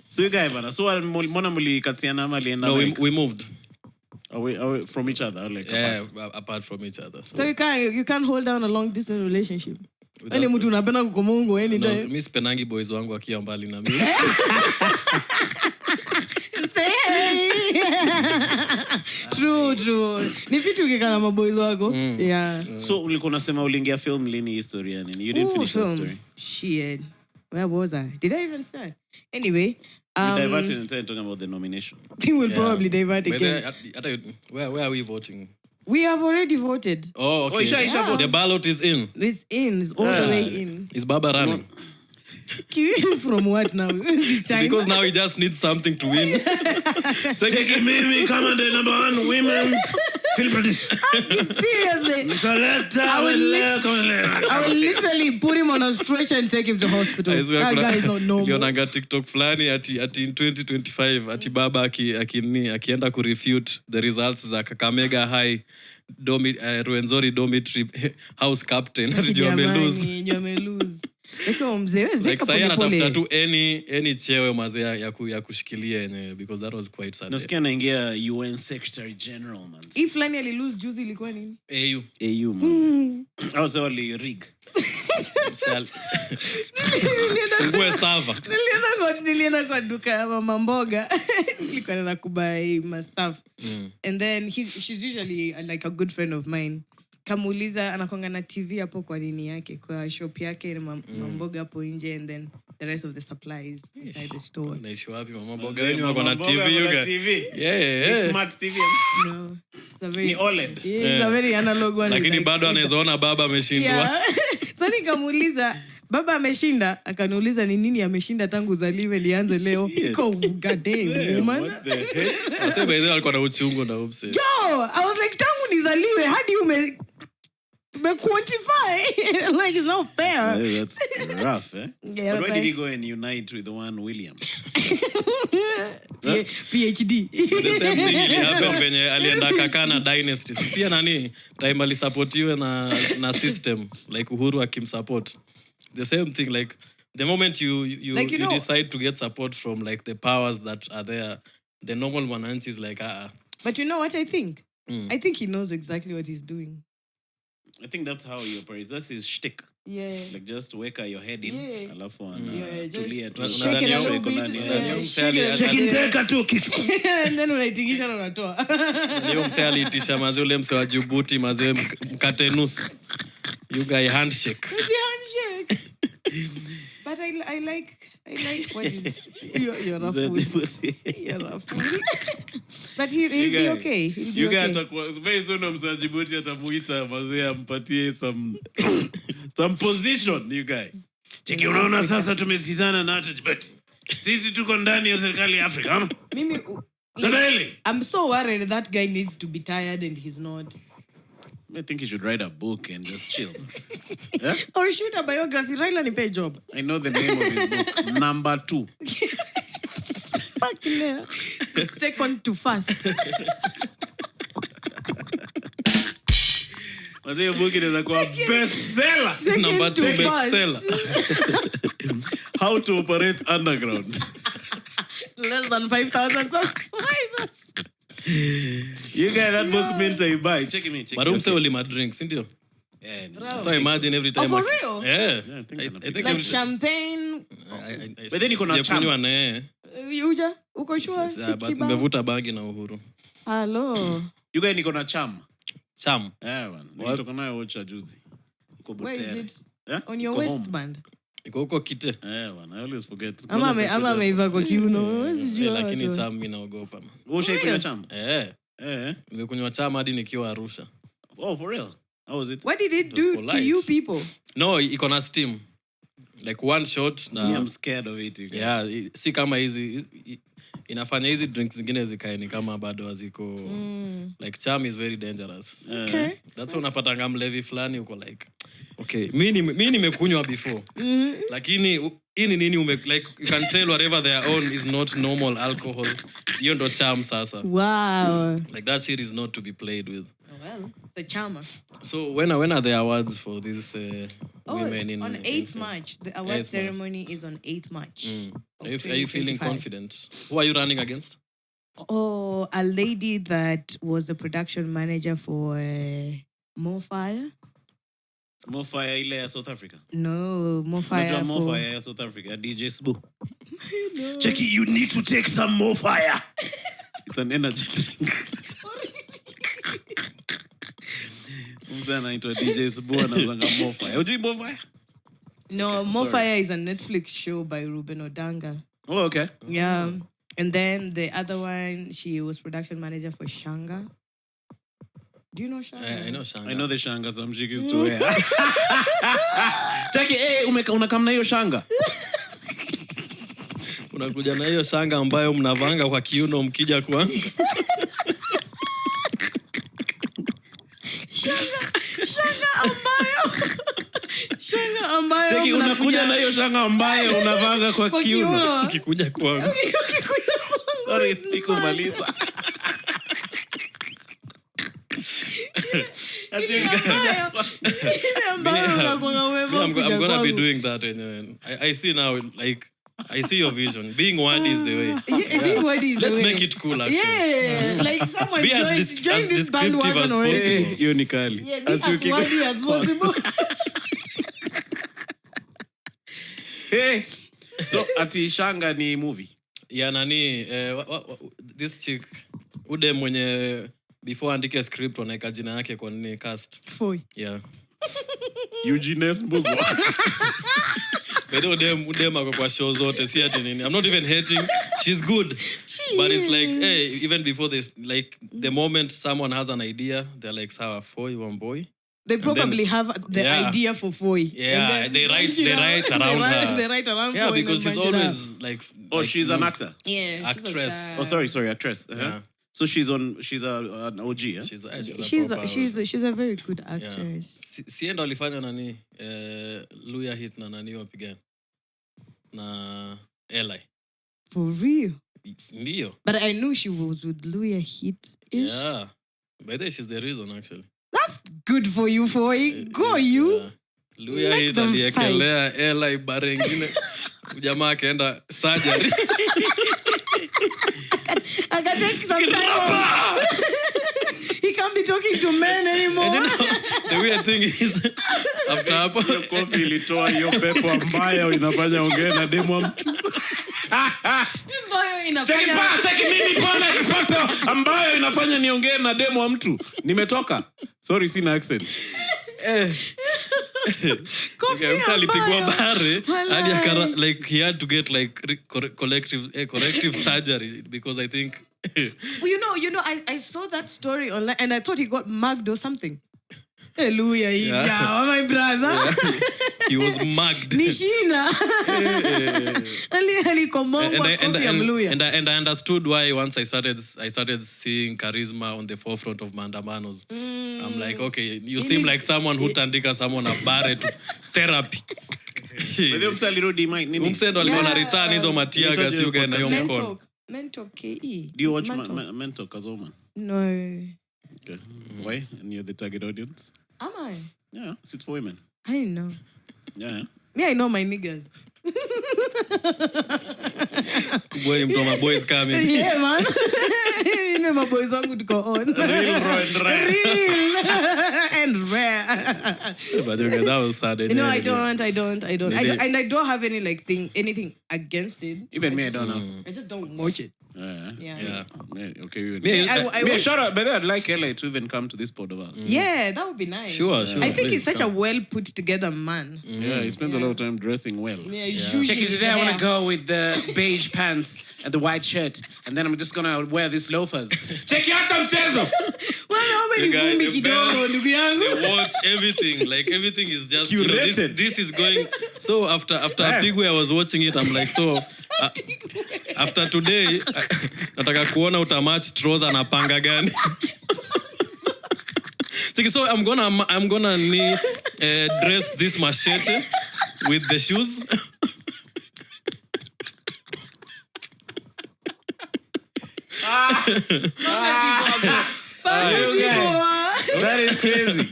So you guys bana. So mbona mlikatiana ama alienda? No, we moved. Away from each other, like apart from each other. So you can't hold down a long distance relationship. Any mtu unapenda kukomongo anytime. Mimi sipenangi boys wangu akiwa mbali na mimi. Say hey. True. Ni vitu ukikana maboys wako. Yeah. So ulikuwa unasema uliingia film lini historia nini? You didn't finish the story. Shit. Where was I? Did I even start? Anyway, we diverted and talking about the nomination. We will probably divert again. Where are we voting? We have already voted. Oh, okay. Isha, the ballot is in. It's in. It's all the way in. Is Baba running? From what now? This time? Because now he just needs something to win. Take it, maybe come on the number 1 women film producer. Seriously. I will literally put him on a stretcher and take him to hospital. That guy is not normal. Lionanga TikTok flani ati in 2025 ati Baba akienda kurefute the results za Kakamega High Ruenzori dormitory house captain ati amelose. Like saya anatafuta tu any chewe mazee ya kushikilia yenyewe because that was quite sad. Nasikia anaingia UN Secretary General man. If Lani alilose juzi ilikuwa nini? AU man. Au sawa li rig. Fungue sava. Nilienda kwa duka ya mama mboga. Nilikuwa na kubai my stuff. And then she's usually like a good friend of mine. kamuuliza anakonga na TV hapo kwa nini yake kwa shop yake na mamboga hapo nje and then the rest of the supplies inside the store. Naishi wapi mama mboga wenyu wako na TV you guys? Yeah. Smart TV. No. It's a very OLED. Yeah, it's a very analog one. Lakini bado anaezaona baba ameshindwa. Yeah. So nikamuuliza baba ameshinda, akaniuliza ni nini ameshinda tangu uzaliwe lianze leo. Go god damn woman. Sasa baadhi alikuwa na uchungu na upset. Yo, I was like tangu nizaliwe hadi quantify. Like it's not fair. Yeah, that's rough, eh? Yeah, but why did he go and unite with the one William? PhD. The same thing ili happen venye alienda kakana dynasty. Pia nani time alisupportiwe na system like Uhuru akimsupport. The same thing like the moment you like, you decide to get support from like the powers that are there, the normal mwananchi is like But you know what I think? I think he knows exactly what he's doing. I think that's how he operates. That's his shtick. Yeah. Like just wake your head in. Alafu tulia. Shake it a little bit. Chekiteka tu kitu. And then unaitingisha na unatoa. Leo mse aliitisha mazee ule mse wa Djibouti mazee mkate nusu. You guy handshake. But I like what is you're a fool. You're a fool. But he'll be okay. You guys are very soon msa Djibouti atamuita mazee ampatie some position you guy. Cheki unaona sasa tumesikizana na hata Djibouti. Sisi tuko ndani ya serikali ya Afrika ama? Mimi I'm so worried that guy needs to be tired and he's not. I think he should write a book and just chill. Yeah? Or shoot a biography. Raila ni pay job. I know the name of his book. Number 2. Fucking hell. Second to first. Mazee book inaweza kuwa bestseller. Number 2 bestseller. How to operate underground. Less than 5,000 subscribers. You get that book means you buy. Check me. But don't say only my drinks, isn't Yeah. So I imagine every time. Oh, for real? Yeah. I think like champagne. But then you kuna kunywa na Uja, uko sure? But tumevuta bagi na Uhuru. Hello. You guys niko na cham. Cham. Yeah, man. Nitoka nayo ocha juzi. Where is it? Yeah? On your waistband? Iko huko kite. Yeah, man. I always forget. Ama ameiva kwa kiuno. Lakini cham mimi naogopa man. Wewe ushaikunywa cham? Nimekunywa cham hadi nikiwa Arusha. Oh, for real? How was it? What did it do to you people? No, iko na steam. Like one shot na I'm scared of it. Yeah, si kama hizi inafanya hizi drinks zingine zikae ni kama bado haziko like cham is very dangerous. Okay. That's why unapata ngam levi fulani uko like okay, mimi nimekunywa before. Lakini ini nini like you can tell whatever they are on is not normal alcohol. Hiyo ndo cham sasa. Wow. Like that shit is not to be played with. Well, the charmer. So when are the awards for these women in on 8th March? The award ceremony is on 8th March. Are you feeling confident? Who are you running against? Oh, a lady that was the production manager for More Fire. More Fire ile ya South Africa? No, More Fire More Fire ya South Africa. DJ Sbu. No. Jackie, you need to take some More Fire. It's an energy drink. Anaitwa DJ Sbu anazanga More Fire. Hujui More Fire? No, More Fire is a Netflix show by Ruben Odanga. Oh, okay. Yeah. And then the other one, she was production manager for Shanga. Do you know Shanga? I know Shanga. I know the Shanga some chick used to wear. Jackie, unakam na hiyo Shanga? Unakuja na hiyo Shanga ambayo mnavanga kwa kiuno mkija kwangu. Shanga ambayo Jackie, unakuja na hiyo Shanga ambayo unavanga kwa kiuno ukikuja kwangu. Sorry, sikumaliza. I'm gonna be doing that anyway. I see now, like I see your vision. Being wide is the way. Yeah. Being wide is the way. Let's make it cool, actually. Yeah, like someone be join this bandwagon already. Unically. Yeah, be as wide as possible. Hey, so ati Shanga ni movie? Yeah, nani, this chick, ude mwenye before andike script wanaeka jina yake kwa nini cast. Foi. Yeah. Eugene Mbugo. But udem ako kwa show zote si ati nini. I'm not even hating. She's good. But it's like, hey, even before this, like the moment someone has an idea, they're like, sawa, Foi, one boy. They probably have the idea for Foi. Yeah, they write around her. They write around yeah, Foi. because she's always like. Oh, she's an actor. Yeah, actress. Oh, sorry, actress. Yeah. So she's an OG, yeah? She's a very good actress. Siendo alifanya nani Luya hit na nani wapigana na Eli. For real? Ndio. But I knew she was with Luya hit. Yeah. By the way, she's the reason actually. That's good for you, Foi. Go you. Yeah. Luya hit aliekelea Eli barengine. Jamaa akaenda surgery. I can take some time. He can't be talking to men anymore. The weird thing is, after hapo coffee ilitoa hiyo pepo ambayo inafanya ongea na demo mtu. Cheki mimi bwana kipepo ambayo inafanya niongee na demo wa mtu. Nimetoka. Sorry, sina accent. Alipigwa bare hadi like he had to get like corrective surgery because I think you know I saw that story online and I thought he got mugged or something. Hallelujah, yeah, my brother. Yeah. He was mugged. Nishina. And I understood why once I started seeing charisma on the forefront of maandamanos. I'm like, okay, you seem like someone who tandika someone a bare to therapy. Umsendo alikuwa na return hizo matiaga si uga na hiyo mkono. Mentor KE. Do you watch Mentor Kazoma? No. Okay. Why? And you're the target audience? Am I? Yeah, it's for women. I know. Yeah. Me, I know my niggas. Boy, my boys coming. Yeah, man. My boys want to go on. Real and rare. But okay, that was sad. No, I don't. And I don't have anything against it. Even me, I don't have. I just don't watch it. Yeah. Okay. I shout out, but I'd like LA to even come to this pod of ours. Yeah, that would be nice. Sure. I think he's such a well put together man. Yeah, he spends a lot of time dressing well. Check it today. I want to go with the beige pants and the white shirt, and then I'm just gonna wear these loafers. Check out some mchezo. They watch everything. Like everything is just this is going. So after a big way, I was watching it. I'm like, so after today, nataka kuona utamatch trouser na panga gani. So I'm gonna dress this machete with the shoes. That is crazy.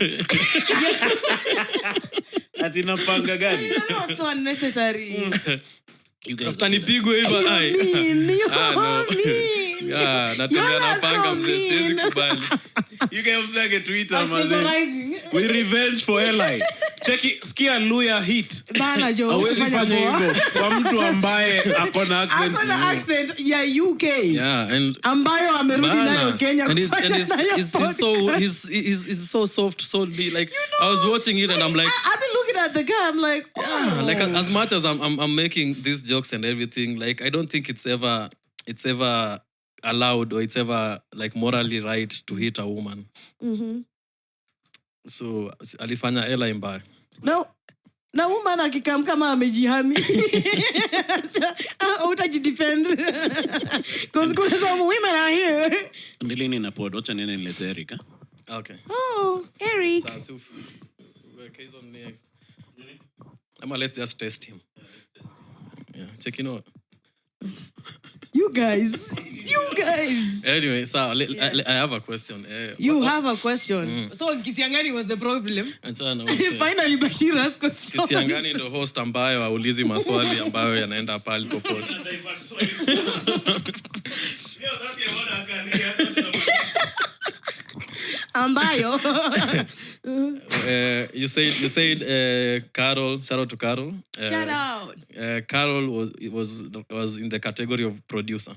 Atina panga gani? That's so unnecessary. After nipigwe hivyo natembea na panga mzee siwezi kubali. You guys msage Twitter mazee. We revenge for Eli. Cheki skia Luya hit. Bana jo. Hawezi fanya hivyo kwa mtu ambaye akona accent. Akona accent ya UK. Yeah, and ambayo amerudi nayo Kenya. And he's so soft, so like I was watching it and I'm like I've been looking at the guy, I'm like, oh. Like as much as I'm making these jokes and everything, like I don't think it's ever allowed or it's ever like morally right to hit a woman. Mm-hmm. So alifanya Ella mbaya. No. Na woman akikam kama amejihami. Utajidefend. Because kuna some women are here. Ndilini na pod, wacha nene nilete Eric. Okay. Oh, Eric. Let's just test him. Yeah, check it out. You guys. Anyway, so I have a question. You have a question. So Kisiangani was the problem. Finally Bashir has question. Kisiangani ndo host ambayo haulizi maswali ambayo yanaenda pale popote. Ambayo you said Carol. Shout out to Carol. Shout out. Carol was in the category of producer.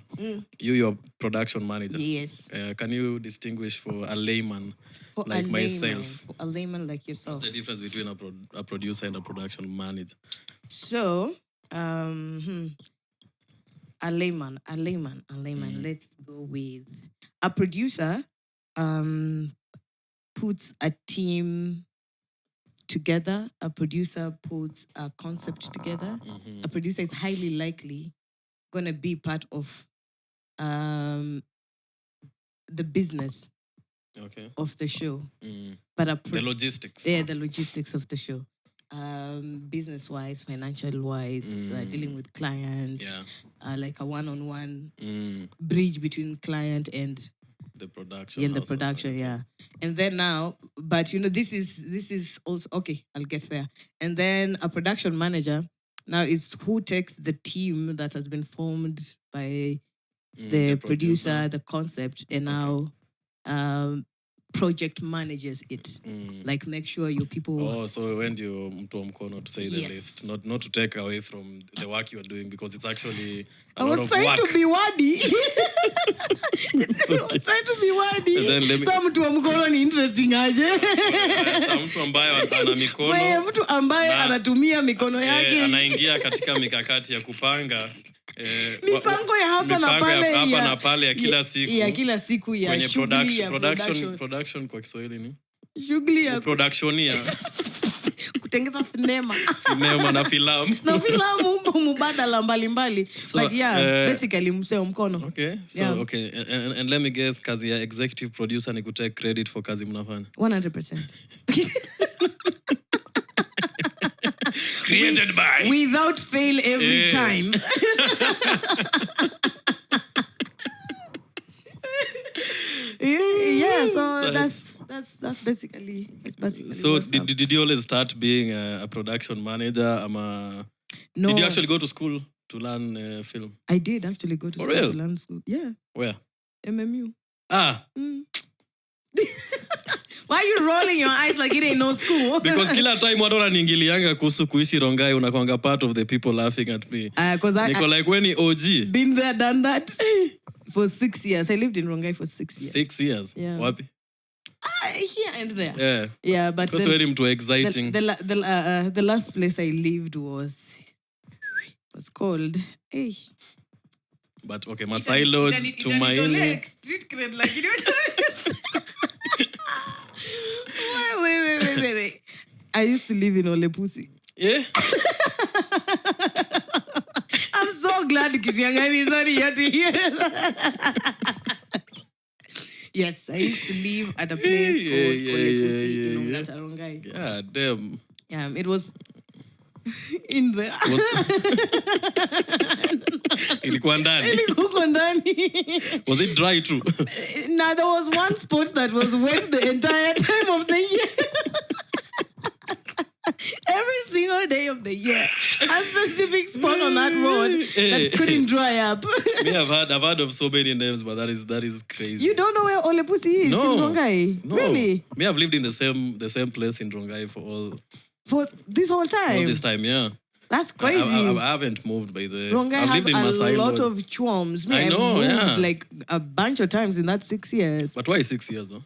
You're production manager. Yes. Can you distinguish for a layman like myself? For a layman like yourself. What's the difference between a producer and a production manager? So, a layman. Let's go with a producer. Puts a team together. A producer puts a concept together. A producer is highly likely going to be part of the business of the show. But the logistics. Yeah, the logistics of the show. Business-wise, financial-wise, dealing with clients, like a one-on-one bridge between client and the production. Yeah, the production, yeah. And then now, but this is also okay, I'll get there. And then a production manager now is who takes the team that has been formed by the producer, the concept, and now project manages it. Like make sure your people. Oh, so when you mtu wa mkono to say the least, not to take away from the work you are doing because it's actually a lot of work. I was trying to be wordy. I was trying to be wordy. So mtu wa mkono ni interesting aje. Mtu ambaye ana mikono. Wewe mtu ambaye anatumia mikono yake. Anaingia katika mikakati ya kupanga mipango ya hapa na pale ya kila siku. Ya kila siku ya kwenye shughuli ya production kwa Kiswahili ni? Shughuli ya productionia. Kutengeza sinema na filamu. Na filamu mubadala mbalimbali. So, but yeah, basically mseo mkono. Okay. So okay, and let me guess, kazi ya executive producer ni kutake credit for kazi mnafanya. 100%. Created by. Without fail every time. Yeah, so that's basically so did you always start being a production manager? No. Did you actually go to school to learn film? I did actually go to school to learn school. Yeah. Where? MMU. Why are you rolling your eyes like it ain't no school? Because kila time watu wananiingilianga kuhusu kuishi Rongai unakuanga part of the people laughing at me. Niko like when OG. Been there, done that. For 6 years. I lived in Rongai for 6 years. 6 years? Yeah. Wapi? Here and there. Yeah. Yeah, but because very too exciting. The last place I lived was called But okay, Masai Lodge to Maili. Street cred like Wait. I used to live in Olepusi. Yeah. I'm so glad Kisiangani is not here to hear that. Yes, I used to live at a place called Olepusi in Rongai. Yeah, damn. Yeah, it was in there. Ilikuwa ndani. Was it dry too? Nah, there was one spot that was wet the entire time of the year. Every single day of the year. A specific spot on that road that couldn't dry up. I've heard of so many names, but that is crazy. You don't know where Olepusi is in Rongai? No. Really? I've lived in the same place in Rongai for this whole time? All this time, yeah. That's crazy. I haven't moved by the... Rongai has a lot of chwams. I know, moved like a bunch of times in that 6 years. But why 6 years though?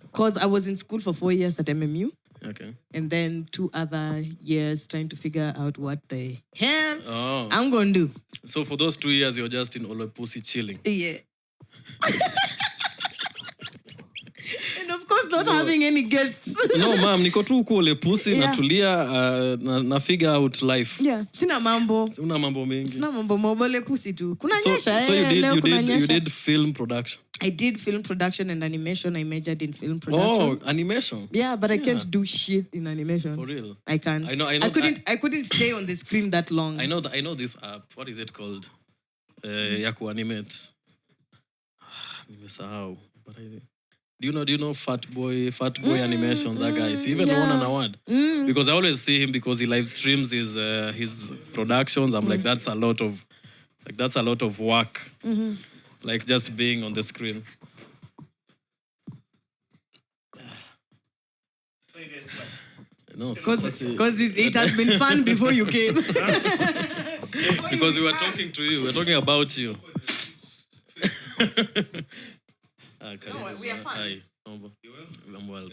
Because I was in school for 4 years at MMU. Okay. And then 2 other years trying to figure out what the hell I'm going to do. So for those 2 years, you're just in Olepusi chilling? Yeah. And of course not having any guests. No, ma'am, niko tu huko Olepusi natulia na figure out life. Yeah, sina mambo. Una mambo mengi. Sina mambo Olepusi tu. Kuna nyesha. So you did film production. I did film production and animation. I majored in film production. Oh, animation. Yeah, but I can't do shit in animation. For real. I can't. I couldn't stay on the screen that long. I know this app. What is it called? Ya kuanimate. Nimesahau. But do you know Fat Boy Animations? That guy. He even won an award. Because I always see him because he live streams his productions. I'm like, that's a lot of work. Mm-hmm. Like just being on the screen. No, Because it has been fun before you came. because we were talking to you. We're talking about you. We are fun. Hi. I'm well.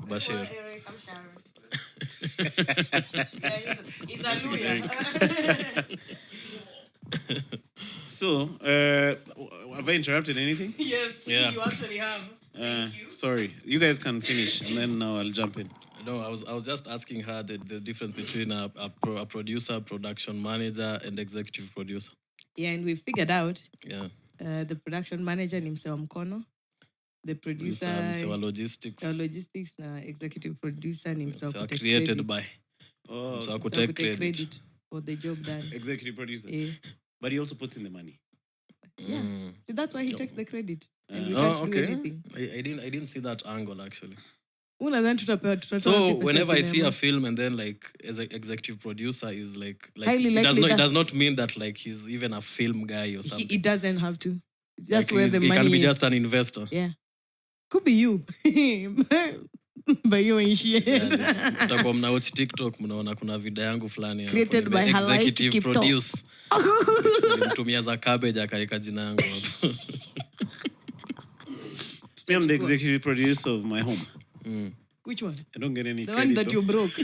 Bashir. Eric, I'm Sharon. He's a lawyer. So, have I interrupted anything? Yes, Yeah. you actually have. Thank you. Sorry. You guys can finish, and then now I'll jump in. No, I was just asking her the difference between a producer, production manager, and executive producer. Yeah, and we figured out Yeah. the production manager ni msewa mkono. The producer Msewa logistics. logistics na executive producer ni msewa Msewa kutake created credit. by. Oh, So I could Msewa take kutake credit. for the job done. executive producer. Yeah. But he also puts in the money. Yeah. See, that's why he takes the credit. And we Oh, can't do okay. anything. I didn't see that angle actually. Unadhani tutapewa tutatoa So wapi pesa whenever I ya see cinema? a film and then like as an executive producer is like Highly it likely that- does not mean that like he's even a film guy or something. He doesn't have to. That's where the he money can be is. just an investor. Yeah. Could be you. But you ain't shit. Mtakuwa mnawatch TikTok mnaona kuna video yangu fulani hapo, Created by Halai executive Kipto. produce. Nilimtumia za cabbage akaeka jina yangu hapo. Me, I'm the executive producer of my home. Which one? I don't get any The credit. one that though. you broke.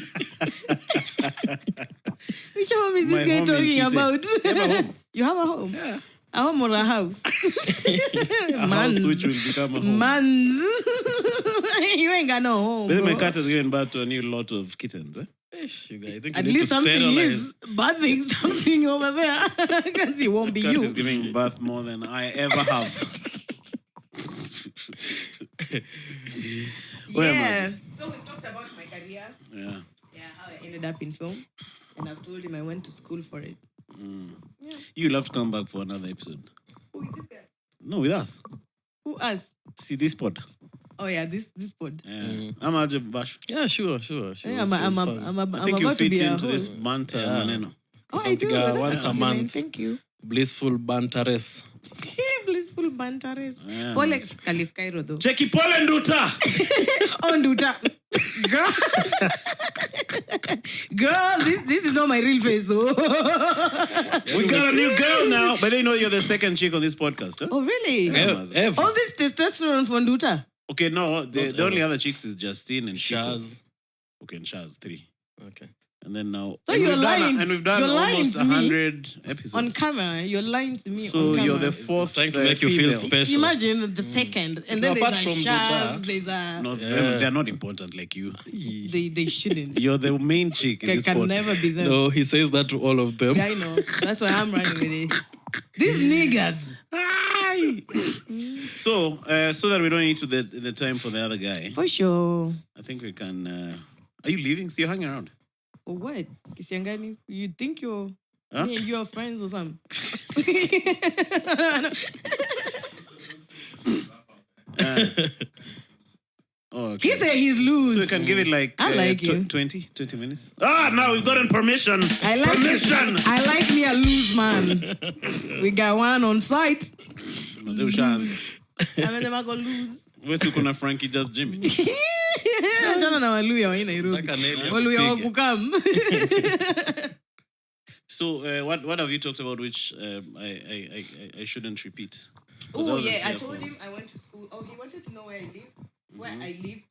Which home is My this guy home in talking Kite. about? I have a home. You have a home? Yeah. A home or a house? A house which will become a home. Mans. You ain't got no home. But my bro. cat has given birth to a new lot of kittens. Eh? You guys, I think At you need least to something sterilize. is bathing something over there. Because it won't be Cat you. is giving birth more than I ever have. Where am I? Yeah. So we've talked about my career. Yeah. Yeah, how I ended up in film. And I've told him I went to school for it. You'll have to come back for another episode. Who is this guy? No, with us. Who us? See this pod. Oh yeah, this pod. Yeah. I'm Ajay Bash. Yeah, sure. Yeah, I'm I think you about to fit be a into this host. banter Yeah. maneno. Oh, I do. Piga That's once a compliment. month. Thank you. Blissful banteres. Blissful banteres. Yeah, Pole man. Kalif Cairo though. Jackie Paul and Duta. Oh, Nduta. Girl. Girl, this is not my real face. Oh, We got a new girl now. But they know you're the second chick on this podcast. Huh? oh really? Yeah. All this testosterone for Nduta. Okay, no. The only other chicks is Justine and Chico. Shaz. Okay, and Shaz, 3. Okay. And then now. So and you're we've done- lying. And we've done You're lying almost to me. 100 episodes. On camera, you're lying to me. So on camera. you're the fourth trying to make you feel female. special. Imagine the second, and then Apart there's from a Shaz, Nduta. there's a. No, Yeah. they're not important like you. They shouldn't. You're the main chick in this Can pod. never be them. No, he says that to all of them. I know. That's why I'm running with it. These niggas. So that we don't need to the time for the other guy, For sure. I think we can. Are you leaving? So you're hanging around. For what? Kisiangani? You think you're Huh? me and you are friends or something? Oh, okay. He said he's So we loose. can give it like, I like you. 20 minutes. Now we've gotten permission. I like permission. I like me a loose man. We got one on site. Mzee Ushan. Amesema ako loose. Wewe si kuna Frankie just Jimmy. Achana na Waluya wa hii Nairobi. Like an alien Waluya wa pig. kukam. So what have you talked about which I shouldn't repeat? 'Cause I Oh wasn't yeah, I here told for- him I went to school. Oh, he wanted to know where I live. Where I lived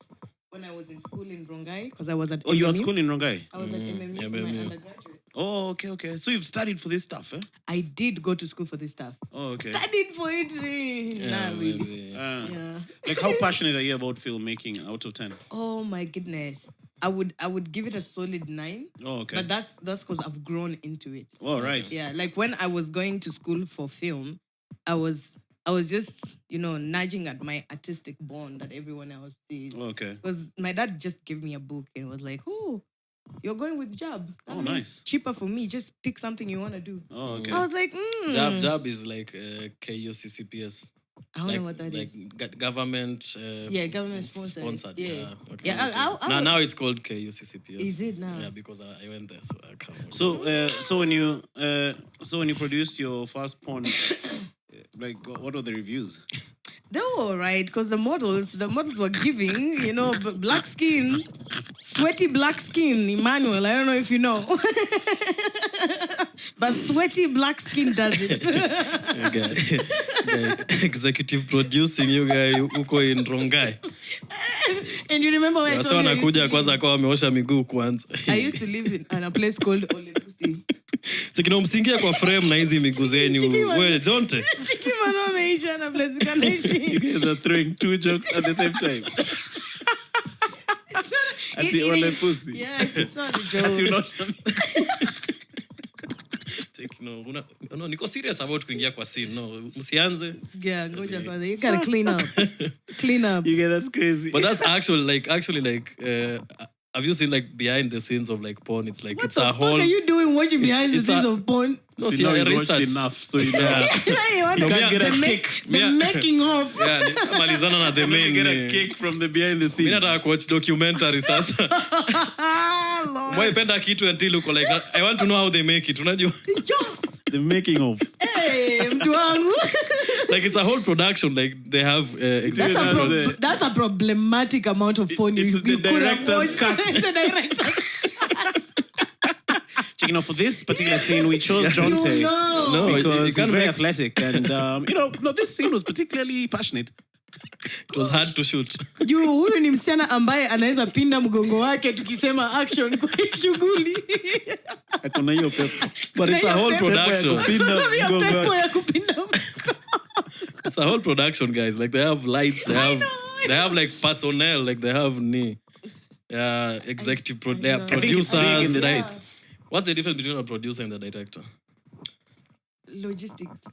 when I was in school in Rongai, because I was at Oh, you were at MMU. school in Rongai? I was at MMU for my MMU. undergraduate. Oh, okay. So you've studied for this stuff, eh? I did go to school for this stuff. Oh, okay. Studied for it. Not really. Maybe. Yeah. Like how passionate are you about filmmaking out of 10? Oh my goodness. I would give it a solid 9. Oh, okay. But that's because I've grown into it. Oh, right. Yeah, like when I was going to school for film, I was just, nudging at my artistic bond that everyone else sees. Okay. Because my dad just gave me a book and was like, "Oh, you're going with Jab. That Oh, means nice. cheaper for me. Just pick something you want to do." Oh, okay. I was like, Jab is like KUCCPS. I don't know what that is. Government. Yeah, government sponsored. Yeah. Okay. Yeah, Now it's called KUCCPS. Is it now? Yeah, because I went there, so I can't. So when you produced your first porn, like what were the reviews? They were all right because the models were giving, black skin, sweaty black skin. Emmanuel, I don't know if you know. But sweaty black skin does it. Executive producing, you guy uko in Rongai. And you remember when I told you wanakuja kwanza kwa wameosha miguu kwanza. I used to live in a place called Olepusi. Sikina msingia kwa frame na hizi miguu zenyu. Wewe Jonte. Chiki mano ameisha na place kanaishi. You guys are throwing two jokes at the same time. Ati Olepusi. Yes, it's not a joke. No, niko serious about kuingia kwa scene. No, msianze. Yeah, ngoja kwanza. You gotta clean up. Clean up. You get that's crazy. But that's actually have you seen like behind the scenes of like porn? It's like What it's the a fuck whole. are you doing watching behind the scenes of porn? No, you know see, he's watched enough, so you know. You want can't get a kick. the making of. Yeah, malizana na the You main. get a kick from the behind the Mimi scenes. nataka watch documentary sasa. Lord. Mwaipenda kitu until uko like I want to know how they make it. Unajua? The making of. Hey, mtu wangu. Like it's a whole production. Like they have That's a problematic amount of porn It's you the could have director's watched. cut. The director's Checking out for this particular scene, we chose Jonte. No, because you he's can't very make- athletic, and this scene was particularly passionate. It was hard to shoot. Juu huyu ni msichana ambaye anaweza pinda mgongo wake tukisema action kwa hii shughuli. Hakuna hiyo pepo. But it's a whole Pepo ya production. Hiyo pepo ya kupinda mgongo. It's a whole production, guys. Like they have lights, they have like personnel, like they have executive they are I think it's big in producers. the Right? States. What's the difference between a producer and the director? Logistics.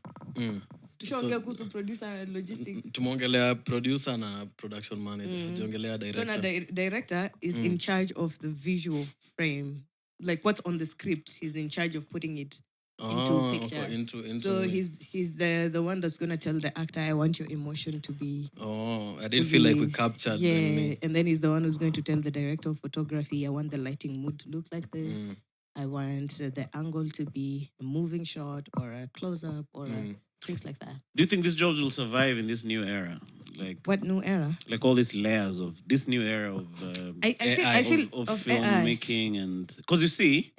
Tushaongea kuhusu producer and logistics. Tumeongelea producer na production manager. Tumeongelea So director. now the director is in charge of the visual frame. Like what's on the script, he's in charge of putting it into a picture. Okay, into So he's the one that's gonna tell the actor, I want your emotion to be. I didn't feel like we captured. Yeah, and then he's the one who's going to tell the director of photography, I want the lighting mood to look like this. I want the angle to be a moving shot or a close up or things like that. Do you think these jobs will survive in this new era? Like What new era? like all these layers of this new era of I feel of of filmmaking, and because you see,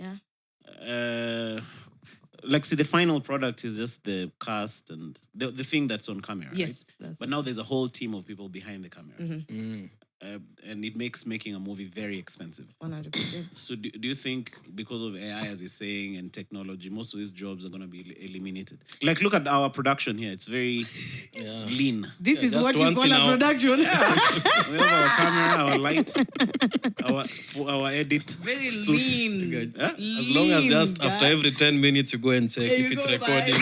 see the final product is just the cast and the thing that's on camera. Yes, right? But now there's a whole team of people behind the camera, and it makes making a movie very expensive. 100%. So do you think because of AI, as you're saying, and technology, most of these jobs are going to be eliminated? Like, look at our production here. It's very lean. This is just what you once call in a our- production. We have our camera, our light, our edit. Very suit. lean. As long as just after every 10 minutes you go and check if it's recording,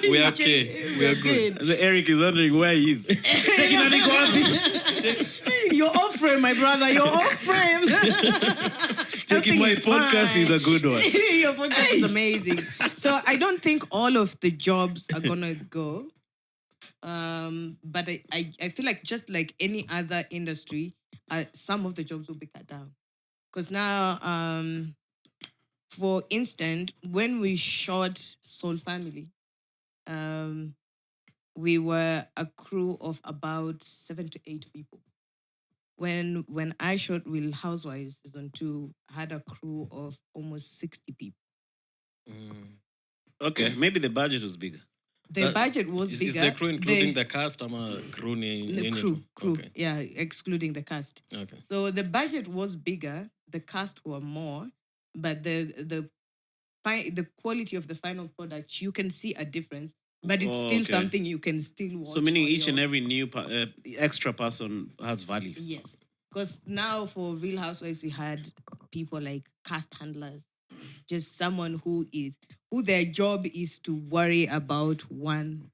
we are okay. We are good. So Eric is wondering where he is. Checking on Nico Wapi. You're off frame, my brother. You're off frame. Checking my podcast is a good one. Your podcast is amazing. So I don't think all of the jobs are gonna go. But I feel like just like any other industry, some of the jobs will be cut down. Because now, for instance, when we shot Soul Family, we were a crew of about 7 to 8 people. When I shot Real Housewives season 2, I had a crew of almost 60 people. Okay, maybe the budget was bigger. The budget was Is bigger. the crew including the cast? I'm a crew. The crew, Okay. yeah, excluding the cast. Okay. So the budget was bigger, the cast were more, but the quality of the final product, you can see a difference, but it's still something you can still watch. So meaning each and every new extra person has value. Yes, because now for Real Housewives, we had people like cast handlers, just someone who their job is to worry about one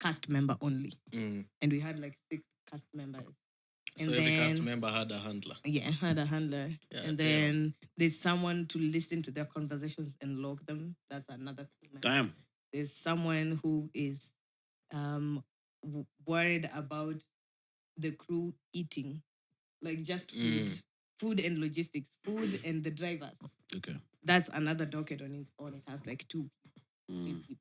cast member only. And we had like 6 cast members. So every cast member had a handler. Yeah, had a handler. Yeah, and then there's someone to listen to their conversations and log them. That's another member. Damn. There's someone who is worried about the crew eating, like just food and logistics, food and the drivers. Okay. That's another docket on its own. It has like 2, 3 people.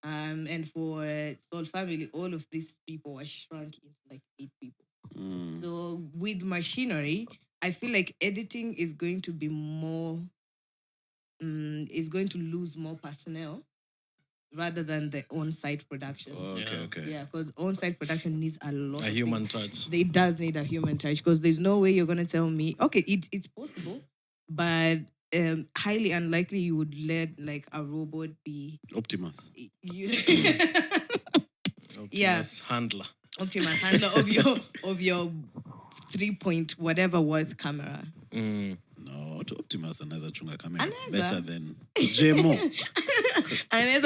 And for Soul Family, all of these people were shrunk into like 8 people. So with machinery, I feel like editing is going to be more, is going to lose more personnel rather than the on-site production. Okay. Yeah, because on-site production needs a lot A of human things. touch. It does need a human touch because there's no way you're going to tell me, okay, it's possible, but highly unlikely you would let like a robot be Optimus. Optimus handler. Optimus handler of your 3-point whatever worth camera. No, to Optimus anaweza chunga camera Anaweza. better than JMO.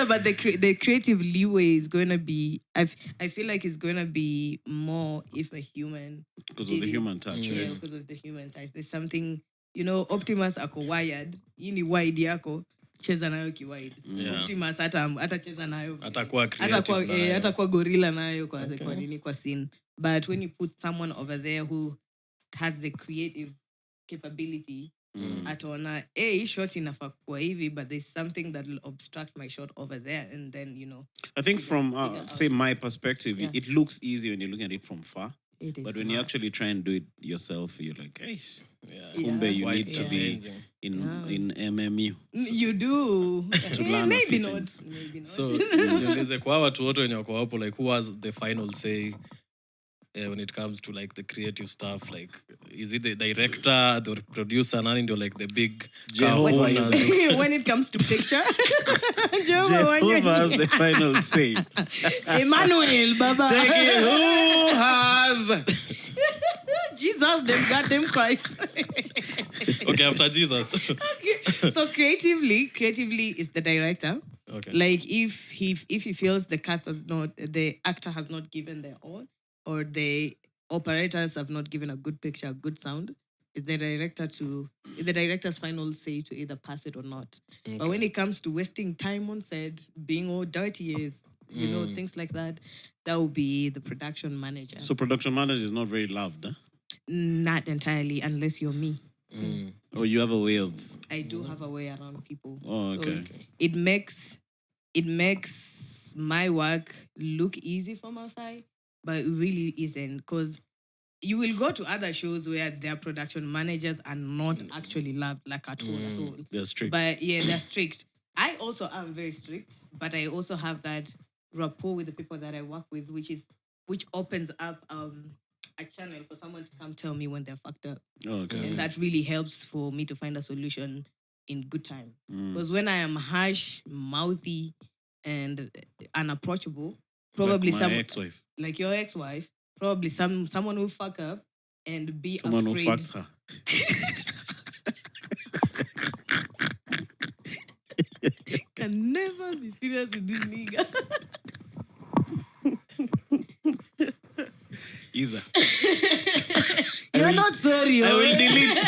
But the creative leeway is going to be, I feel like it's going to be more if a human. Because of the human touch, Yeah, right? because of the human touch. There's something, Optimus ako wired. Hii ni wide yako. Cheza nayo kiwide. Yeah. Optimus hata cheza nayo. Atakuwa creative nayo. Atakuwa gorilla nayo kwa scene. But when you put someone over there who has the creative capability, ataona, hii shot inafaa kuwa hivi, but there's something that will obstruct my shot over there, and then, I think from, say, my perspective, Yeah. it looks easy when you're looking at it from far. it is But when you actually try and do it yourself, you're like, hey, Yeah. you need to Quite be challenging. in MMU. You do. learn a Maybe few not. things. Maybe not. So niulize kwa watu wote wenye wako hapo, like who has the final say when it comes to like the creative stuff? Like, is it the director, the producer, nani ndio like the big Jehovah, kahuna? When it comes to picture, Jehovah Jehovah has the final say. Emmanuel, Baba. Take it. Who has? Jesus, them goddamn Christ. Okay, after Jesus. Okay. So creatively is the director. Okay. Like if he feels the actor has not given their all, or the operators have not given a good picture, a good sound, it's the director's final say to either pass it or not. Okay. But when it comes to wasting time on set, being all dirty, things like that, that will be the production manager. So production manager is not very loved, huh? Not entirely, unless you're me. Or you have a way of... I do have a way around people. Oh, okay. So it makes my work look easy from outside, but it really isn't, because you will go to other shows where their production managers are not actually loved like at all. They're strict. But yeah, they're strict. I also am very strict, but I also have that rapport with the people that I work with, which opens up a channel for someone to come tell me when they're fucked up. Oh, okay. And that really helps for me to find a solution in good time. Because when I am harsh, mouthy, and unapproachable, probably like my ex-wife. Like your ex-wife, probably someone will fuck up and be Someone afraid. who fucks her. Can never be serious with this nigga. Isa. You're not sorry. I will delete.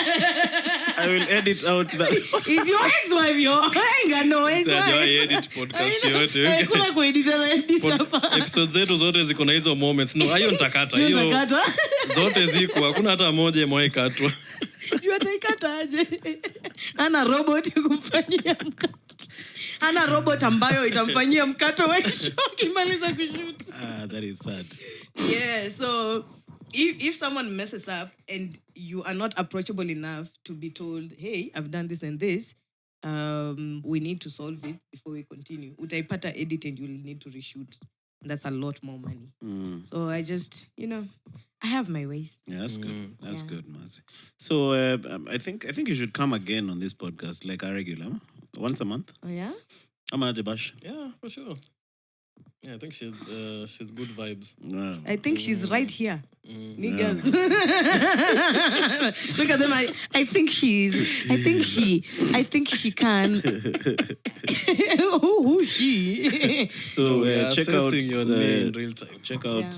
I will edit out that. Is your ex-wife your anger? No, ex-wife. edit podcast yote. Hakuna kuedita na edit hapa. Episodes zetu zote ziko na hizo moments. No, hayo nitakata. Hiyo zote ziko. Hakuna hata moja imewahi katwa. Juu ataikata aje? Ana robot kumfanyia mkato. Ana robot ambayo itamfanyia mkato wa show kimaliza kushoot. That is sad. Yeah, so if someone messes up and you are not approachable enough to be told, hey, I've done this and this, we need to solve it before we continue. Utaipata edit and you'll need to reshoot. That's a lot more money. So I just, I have my ways. Yeah, that's good. That's good, Mazi. So I think you should come again on this podcast like a regular, once a month. Oh yeah? Amaje Bash. Yeah, for sure. Yeah, I think she's good vibes. Wow. I think she's right here. Niggas. Look at them. I think she can. Who she? So check out your name in real time. Check out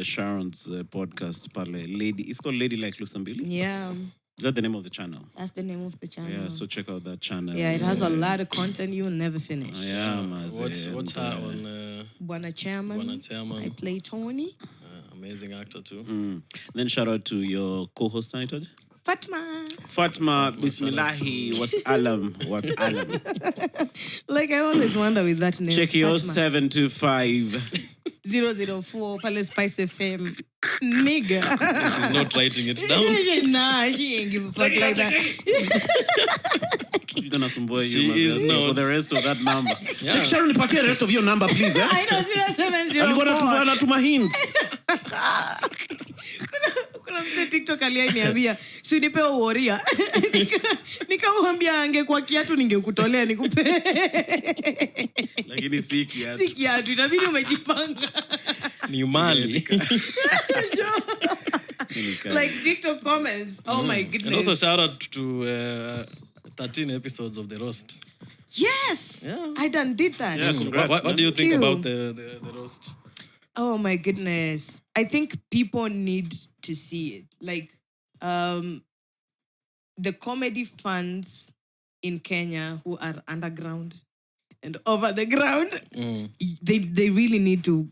Sharon's podcast, Parle Lady. It's called Lady Like Lusambili. Yeah. Is that the name of the channel? That's the name of the channel. Yeah, so check out that channel. Yeah, it has a lot of content you'll never finish. Yeah, Mazi. What's her on? Bwana Chairman. I play Tony. Amazing actor too. Then shout out to your co-host, Nighted. Fatma, Bismillahi, was alam, what alam. Like I always wonder with that name. Check 0725 004 Palace Spice FM. Nigga. She's not writing it down. Nah, she ain't give a fuck like that. She's gonna sumbua She you is not. for the rest of that number. Yeah. Check Sharon, nipatie the rest of your number, please. Eh? I know 0704. Alikuwa anatuma hints. Kuna mse TikTok aliyeniambia sunipe uoria. Nikamwambia angekuwa kiatu ningekutolea nikupe. Lakini si kiatu. Si kiatu, itabidi umejipanga. Ni mali. Like TikTok comments. Oh my goodness. And also shout out to 13 episodes of The Roast. Yes. Yeah. I done did that. Yeah, congrats, what do you think Thank you. about the Roast? Oh my goodness. I think people need to see it. Like the comedy fans in Kenya who are underground and over the ground, they really need to,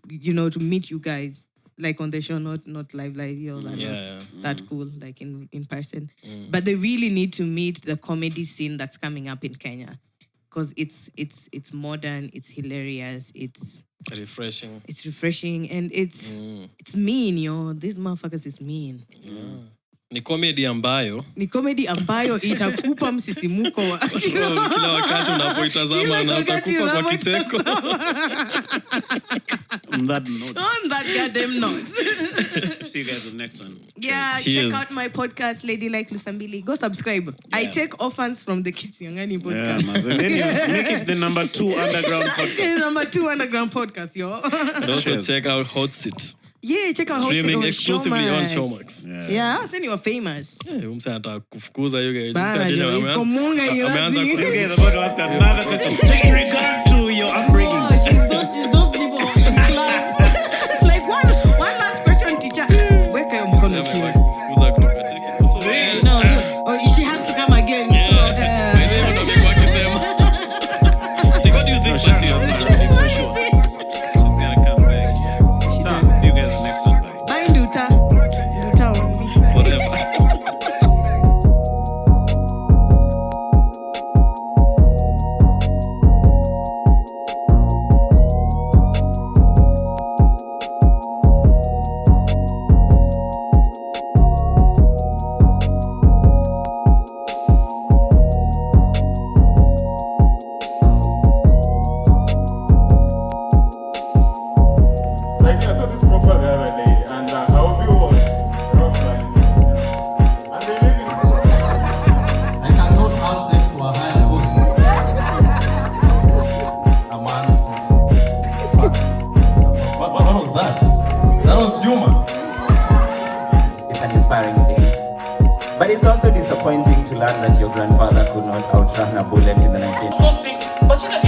to meet you guys. Like on the show, not live, you're that cool, like in person. But they really need to meet the comedy scene that's coming up in Kenya. Because it's modern, it's hilarious, it's refreshing. It's refreshing and it's mean, yo. These motherfuckers is mean. Yeah. Ni comedy ambayo itakupa msisimuko wa kila wakati unapoitazama na utakufa kwa kicheko. On that goddamn note. See you guys on the next one. Yeah, Cheers. check out my podcast, Lady Like Lusambili. Go subscribe. Yeah. I take offers from the Kids Yangani podcast. Yeah, make it the number 2 underground podcast. Number 2 underground podcast, yo. And also check out Hot Seat. Yeah, check out Hot Seat Streaming on exclusively Showmax. on Showmax. Yeah, I was saying you were famous. Mse anataka kufukuza you guys. Bana, yo, he's komunga, you Ameanza know. You guys are about to ask another question. Check in regard to your upbringing. Oh, she's those people in class. Like one last question, teacher. Weka yo mkono chini. Kufukuza kutoka cheki. No, she has to come again. Yeah. So, what do you think, Basi? For sure. She's gonna come back. See you guys next one. Bye, Nduta. Nduta only. Forever. Like I saw this profile the other day, and our view was rock climbing. And they live in I cannot have sex to a higher cause. A man's fuck. What was that? That was Juma. It's an inspiring thing. But it's also disappointing to learn that your grandfather could not outrun a bullet in the 19th. Those things, but you know,